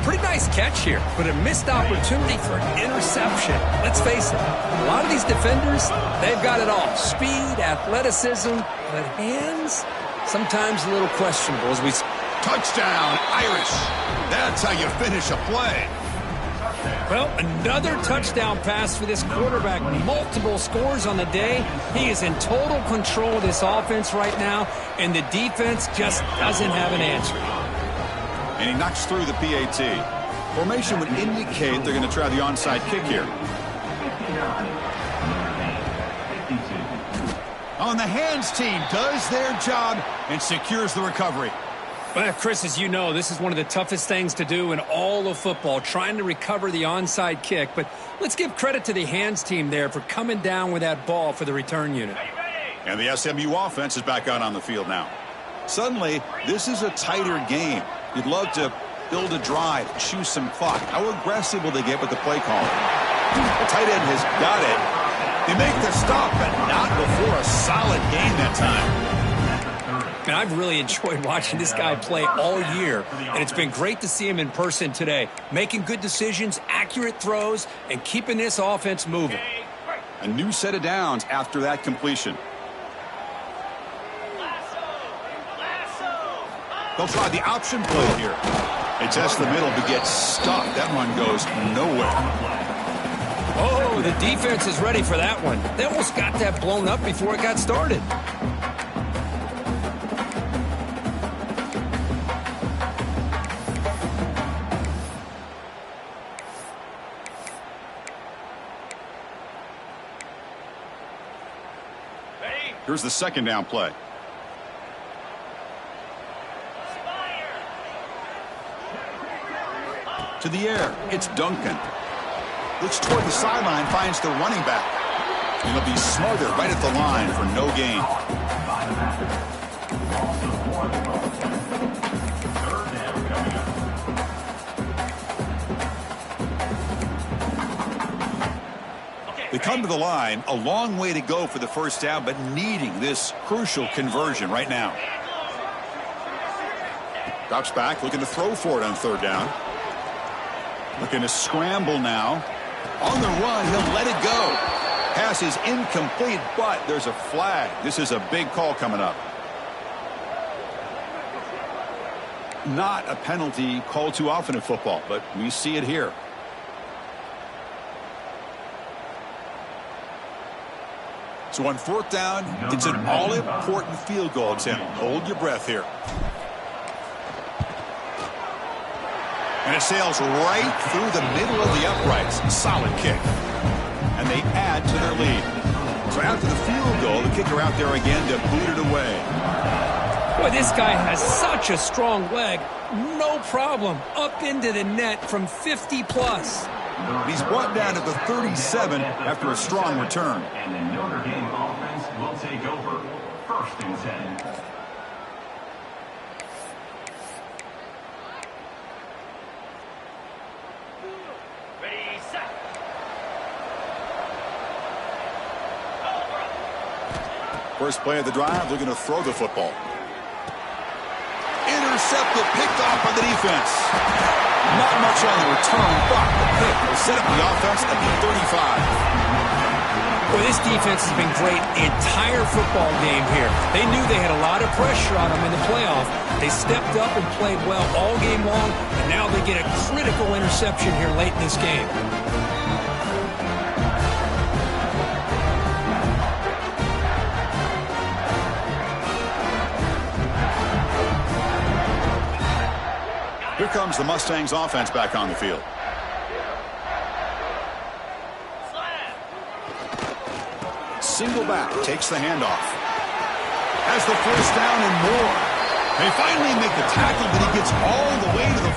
Speaker 2: Pretty nice catch here, but a missed opportunity for an interception. Let's face it, a lot of these defenders, they've got it all. Speed, athleticism, but hands, sometimes a little questionable as we...
Speaker 1: Touchdown, Irish. That's how you finish a play.
Speaker 3: Well, another touchdown pass for this quarterback. Multiple scores on the day. He is in total control of this offense right now, and the defense just doesn't have an answer.
Speaker 1: And he knocks through the PAT. Formation would indicate they're going to try the onside kick here. On the hands team does their job and secures the recovery.
Speaker 3: Well, Chris, as you know, this is one of the toughest things to do in all of football, trying to recover the onside kick. But let's give credit to the hands team there for coming down with that ball for the return unit.
Speaker 1: And the SMU offense is back out on the field now. Suddenly, this is a tighter game. You'd love to build a drive, choose some clock. How aggressive will they get with the play call? The tight end has got it. They make the stop, but not before a solid game that time.
Speaker 3: And I've really enjoyed watching this guy play all year, and it's been great to see him in person today, making good decisions, accurate throws, and keeping this offense moving.
Speaker 1: A new set of downs after that completion. They'll try the option play here. They test the middle but get stuck. That run goes nowhere.
Speaker 3: Oh, the defense is ready for that one. They almost got that blown up before it got started.
Speaker 1: Here's the 2nd down play. To the air, it's Duncan. Looks toward the sideline, finds the running back. And he'll be smothered right at the line for no gain. They come to the line, a long way to go for the 1st down, but needing this crucial conversion right now. Drops back, looking to throw for it on 3rd down. Looking to scramble now. On the run, he'll let it go. Pass is incomplete, but there's a flag. This is a big call coming up. Not a penalty called too often in football, but we see it here. So on fourth down, it's an all-important field goal attempt. Hold your breath here. And it sails right through the middle of the uprights. Solid kick. And they add to their lead. So after the field goal, the kicker out there again to boot it away.
Speaker 3: Boy, this guy has such a strong leg. No problem. Up into the net from 50 plus.
Speaker 1: He's brought down to the 37 after a strong return.
Speaker 4: And the Notre Dame offense will take over. 1st and 10.
Speaker 1: First play of the drive, looking to throw the football. Intercepted, picked off by the defense. Not much on the return, but the pick will set up the offense at the 35.
Speaker 3: Well, this defense has been great the entire football game here. They knew they had a lot of pressure on them in the playoff. They stepped up and played well all game long, and now they get a critical interception here late in this game.
Speaker 1: Here comes the Mustangs offense back on the field. Single back, takes the handoff. Has the first down and more. They finally make the tackle, but he gets all the way to the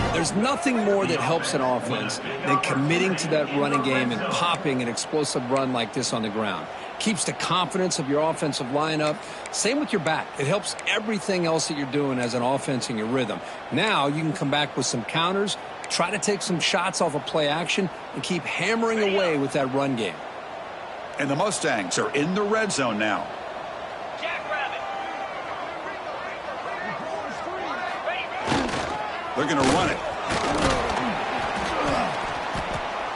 Speaker 1: 14.
Speaker 3: There's nothing more that helps an offense than committing to that running game and popping an explosive run like this on the ground. Keeps the confidence of your offensive lineup. Same with your back. It helps everything else that you're doing as an offense in your rhythm. Now you can come back with some counters, try to take some shots off of play action, and keep hammering away with that run game.
Speaker 1: And the Mustangs are in the red zone now. They're going to run it.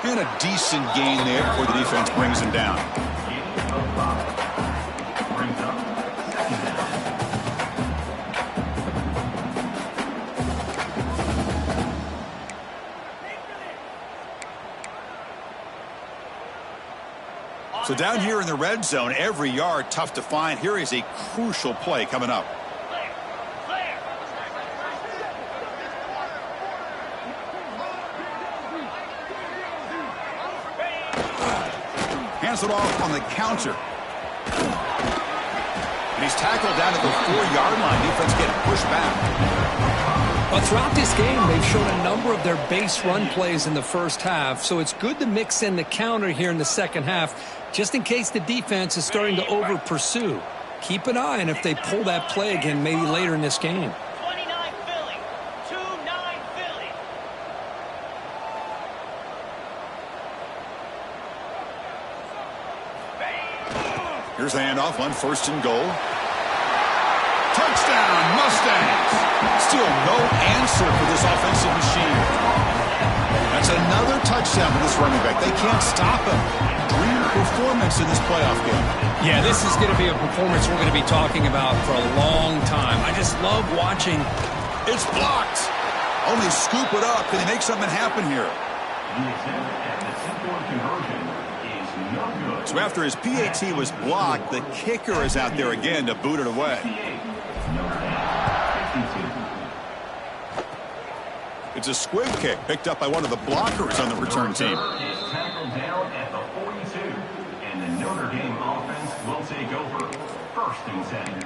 Speaker 1: And a decent gain there before the defense brings him down. So down here in the red zone, every yard tough to find. Here is a crucial play coming up. Hands it off on the counter. And he's tackled down at the 4-yard line. Defense getting pushed back.
Speaker 3: Well, throughout this game, they've shown a number of their base run plays in the first half, so it's good to mix in the counter here in the second half, just in case the defense is starting to over-pursue. Keep an eye on if they pull that play again maybe later in this game.
Speaker 5: 29 Philly. 2-9 Philly.
Speaker 1: Here's the handoff on 1st and goal. Touchdown, Mustangs. Still no answer for this offensive machine. That's another touchdown for this running back. They can't stop him. Dream performance in this playoff game.
Speaker 3: Yeah, this is going to be a performance we're going to be talking about for a long time. I just love watching.
Speaker 1: It's blocked. Only scoop it up. Can they make something happen here?
Speaker 4: The attempt at the 2-point conversion is no good.
Speaker 1: So after his PAT was blocked, the kicker is out there again to boot it away. It's a squib kick picked up by one of the blockers on the return team.
Speaker 4: Is tackled down at the 42, and the Notre Dame offense will take over. 1st and 10.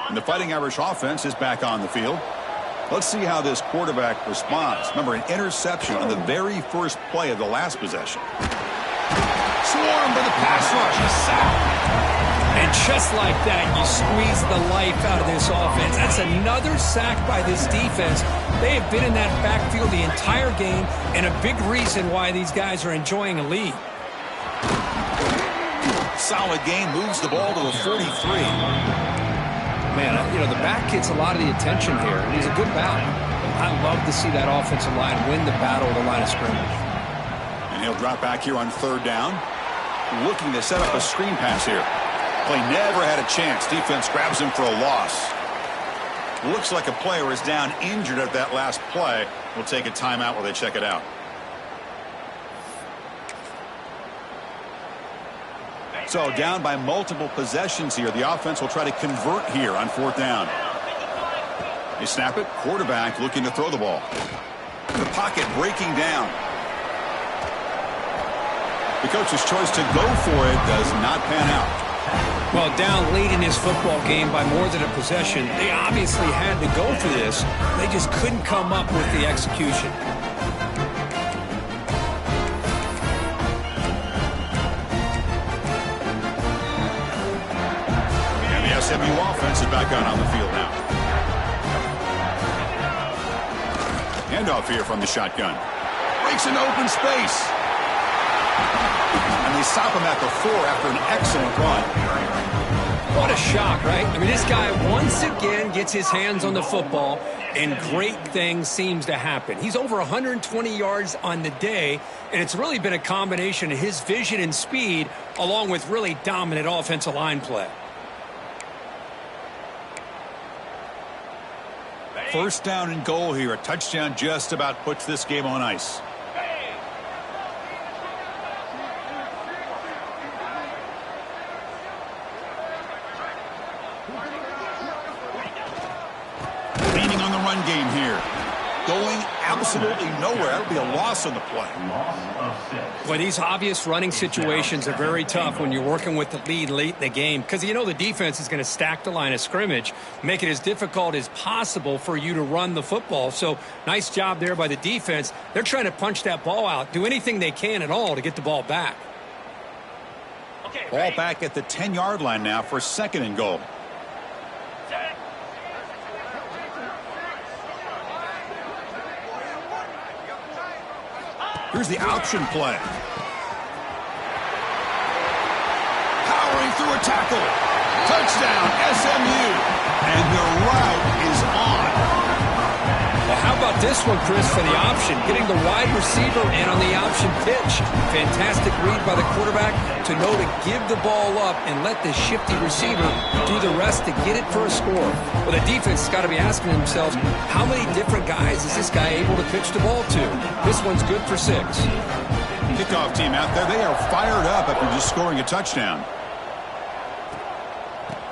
Speaker 1: And the Fighting Irish offense is back on the field. Let's see how this quarterback responds. Remember, an interception on the very first play of the last possession. Swarmed by the pass rush. He's sacked.
Speaker 3: And just like that, you squeeze the life out of this offense. That's another sack by this defense. They have been in that backfield the entire game, and a big reason why these guys are enjoying a lead.
Speaker 1: Solid game, moves the ball to the 43.
Speaker 3: Man, you know, the back gets a lot of the attention here. He's a good back. I love to see that offensive line win the battle of the line of scrimmage.
Speaker 1: And he'll drop back here on 3rd down. Looking to set up a screen pass here. Play never had a chance. Defense grabs him for a loss. Looks like a player is down injured at that last play. We'll take a timeout while they check it out. So down by multiple possessions here. The offense will try to convert here on 4th down. They snap it. Quarterback looking to throw the ball. The pocket breaking down. The coach's choice to go for it does not pan out.
Speaker 3: Well, down late in this football game by more than a possession, they obviously had to go for this. They just couldn't come up with the execution.
Speaker 1: And the SMU offense is back out on the field now. Handoff here from the shotgun. Breaks into open space. And they stop him at the 4 after an excellent run.
Speaker 3: What a shock, right? I mean, this guy once again gets his hands on the football, and great things seems to happen. He's over 120 yards on the day, and it's really been a combination of his vision and speed along with really dominant offensive line play.
Speaker 1: First down and goal here. A touchdown just about puts this game on ice. Leaning on the run game here. Going absolutely nowhere. That'll be a loss on the play.
Speaker 3: But these obvious running situations are very tough when you're working with the lead late in the game because you know the defense is going to stack the line of scrimmage, make it as difficult as possible for you to run the football. So nice job there by the defense. They're trying to punch that ball out, do anything they can at all to get the ball back.
Speaker 1: Ball back at the 10-yard line now for 2nd and goal. Here's the option play. Powering through a tackle. Touchdown, SMU. And the route is on.
Speaker 3: Well, how about this one, Chris, for the option? Getting the wide receiver in on the option pitch. Fantastic read by the quarterback to know to give the ball up and let the shifty receiver do the rest to get it for a score. Well, the defense has got to be asking themselves, how many different guys is this guy able to pitch the ball to? This one's good for 6.
Speaker 1: Kickoff team out there. They are fired up after just scoring a touchdown.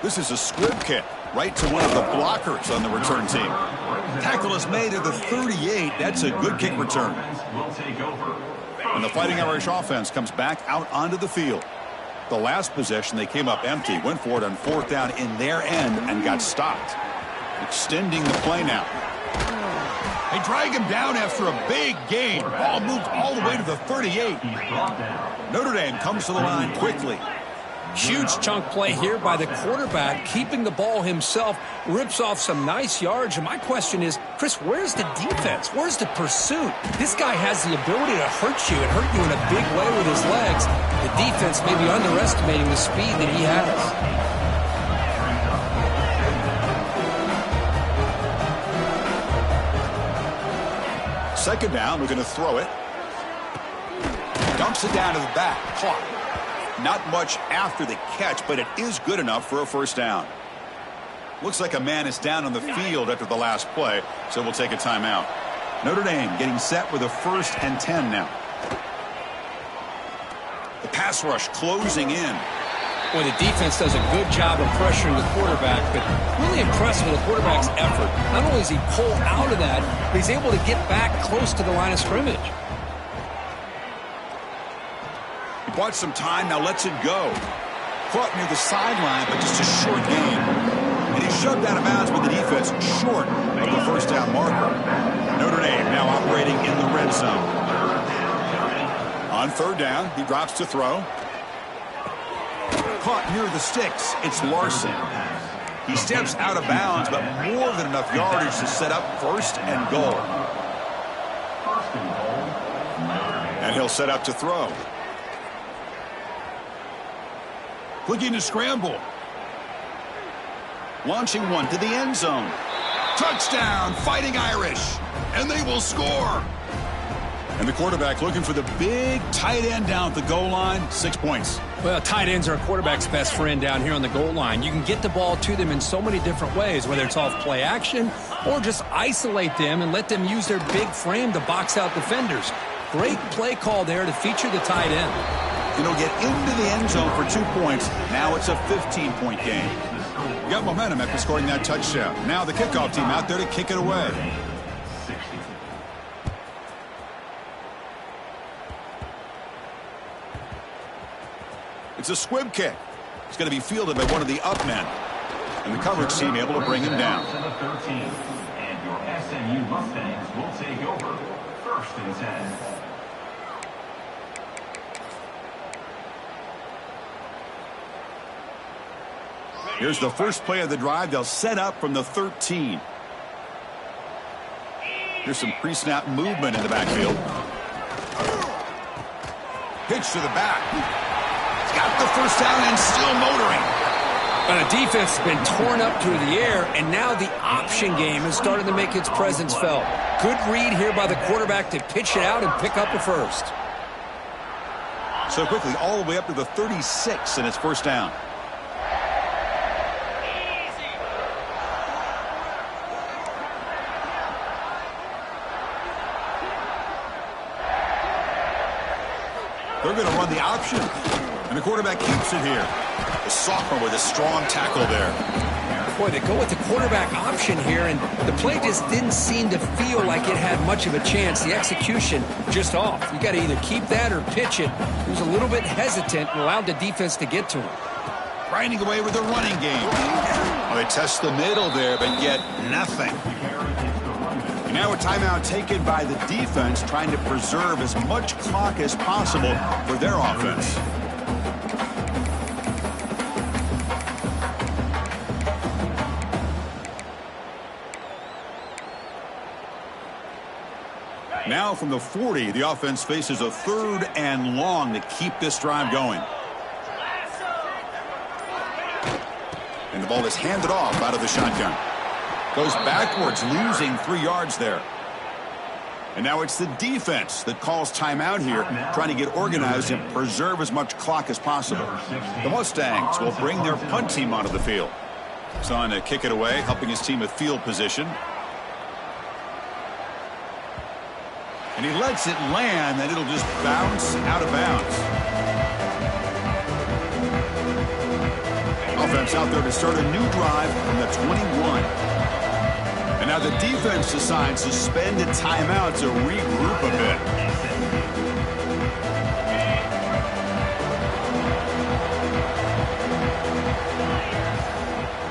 Speaker 1: This is a squib kick right to one of the blockers on the return team. Tackle is made at the 38. That's a good kick return. And the Fighting Irish offense comes back out onto the field. The last possession, they came up empty, went for it on 4th down in their end and got stopped. Extending the play now. They drag him down after a big gain. Ball moved all the way to the 38. Notre Dame comes to the line quickly.
Speaker 3: Huge chunk play here by the quarterback, keeping the ball himself, rips off some nice yards. And my question is, Chris, where's the defense? Where's the pursuit? This guy has the ability to hurt you and hurt you in a big way with his legs. The defense may be underestimating the speed that he has.
Speaker 1: Second down, we're going to throw it. Dumps it down to the back. Caught. Not much after the catch, but it is good enough for a first down. Looks like a man is down on the field after the last play, so we'll take a timeout. Notre Dame getting set with a 1st and 10 now. The pass rush closing in.
Speaker 3: Boy, the defense does a good job of pressuring the quarterback, but really impressed with the quarterback's effort. Not only is he pulled out of that, but he's able to get back close to the line of scrimmage.
Speaker 1: He bought some time, now lets it go. Caught near the sideline, but just a short gain. And he's shoved out of bounds with the defense short of the first down marker. Notre Dame now operating in the red zone. On 3rd down, he drops to throw. Caught near the sticks. It's Larson. He steps out of bounds, but more than enough yardage to set up 1st and goal. And he'll set up to throw. Looking to scramble. Launching one to the end zone. Touchdown, Fighting Irish. And they will score. And the quarterback looking for the big tight end down at the goal line. 6 points.
Speaker 3: Well, tight ends are a quarterback's best friend down here on the goal line. You can get the ball to them in so many different ways, whether it's off play action or just isolate them and let them use their big frame to box out defenders. Great play call there to feature the tight end.
Speaker 1: And he'll get into the end zone for 2 points. Now it's a 15-point game. We got momentum after scoring that touchdown. Now the kickoff team out there to kick it away. It's a squib kick. It's going to be fielded by one of the up men. And the coverage team able to bring him down.
Speaker 4: And your SMU Mustangs will take over. 1st and 10.
Speaker 1: Here's the first play of the drive. They'll set up from the 13. Here's some pre-snap movement in the backfield. Pitch to the back. He's got the first down and still motoring.
Speaker 2: And the defense has been torn up through the air, and now the option game is starting to make its presence felt. Good read here by the quarterback to pitch it out and pick up a first.
Speaker 1: So quickly, all the way up to the 36, and it's first down. They're going to run the option, and the quarterback keeps it here. The sophomore with a strong tackle there.
Speaker 2: Boy, they go with the quarterback option here, and the play just didn't seem to feel like it had much of a chance. The execution just off. You got to either keep that or pitch it. He was a little bit hesitant and allowed the defense to get to him.
Speaker 1: Grinding away with the running game. Well, they test the middle there, but get nothing. And now a timeout taken by the defense, trying to preserve as much clock as possible for their offense. Now from the 40, the offense faces a 3rd and long to keep this drive going. And the ball is handed off out of the shotgun. Goes backwards, losing 3 yards there. And now it's the defense that calls timeout here, trying to get organized and preserve as much clock as possible. The Mustangs will bring their punt team onto the field. He's on to kick it away, helping his team with field position. And he lets it land, and it'll just bounce out of bounds. Offense out there to start a new drive from the 21. And now the defense decides to spend a timeout to regroup a bit.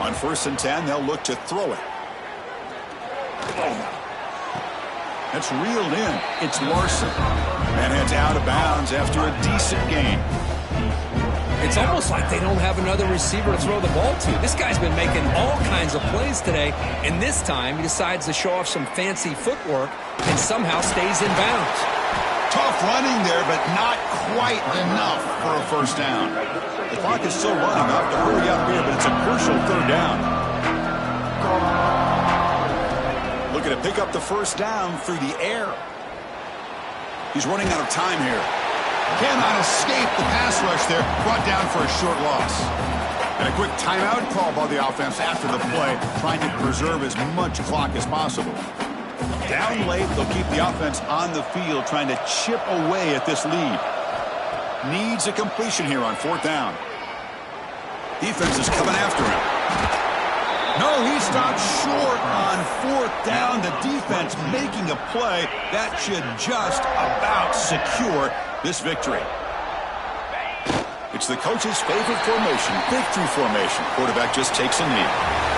Speaker 1: On 1st and 10, they'll look to throw it. That's reeled in. It's Larson. And heads out of bounds after a decent gain.
Speaker 2: It's almost like they don't have another receiver to throw the ball to. This guy's been making all kinds of plays today, and this time he decides to show off some fancy footwork and somehow stays in bounds.
Speaker 1: Tough running there, but not quite enough for a first down. The clock is still running. Up to hurry up here, but it's a crucial 3rd down. Looking to pick up the first down through the air. He's running out of time here. Cannot escape the pass rush there. Brought down for a short loss. And a quick timeout call by the offense after the play, trying to preserve as much clock as possible. Down late, they'll keep the offense on the field, trying to chip away at this lead. Needs a completion here on 4th down. Defense is coming after him. No, he stopped short on 4th down. The defense making a play that should just about secure this victory. It's the coach's favorite formation, victory formation. Quarterback just takes a knee.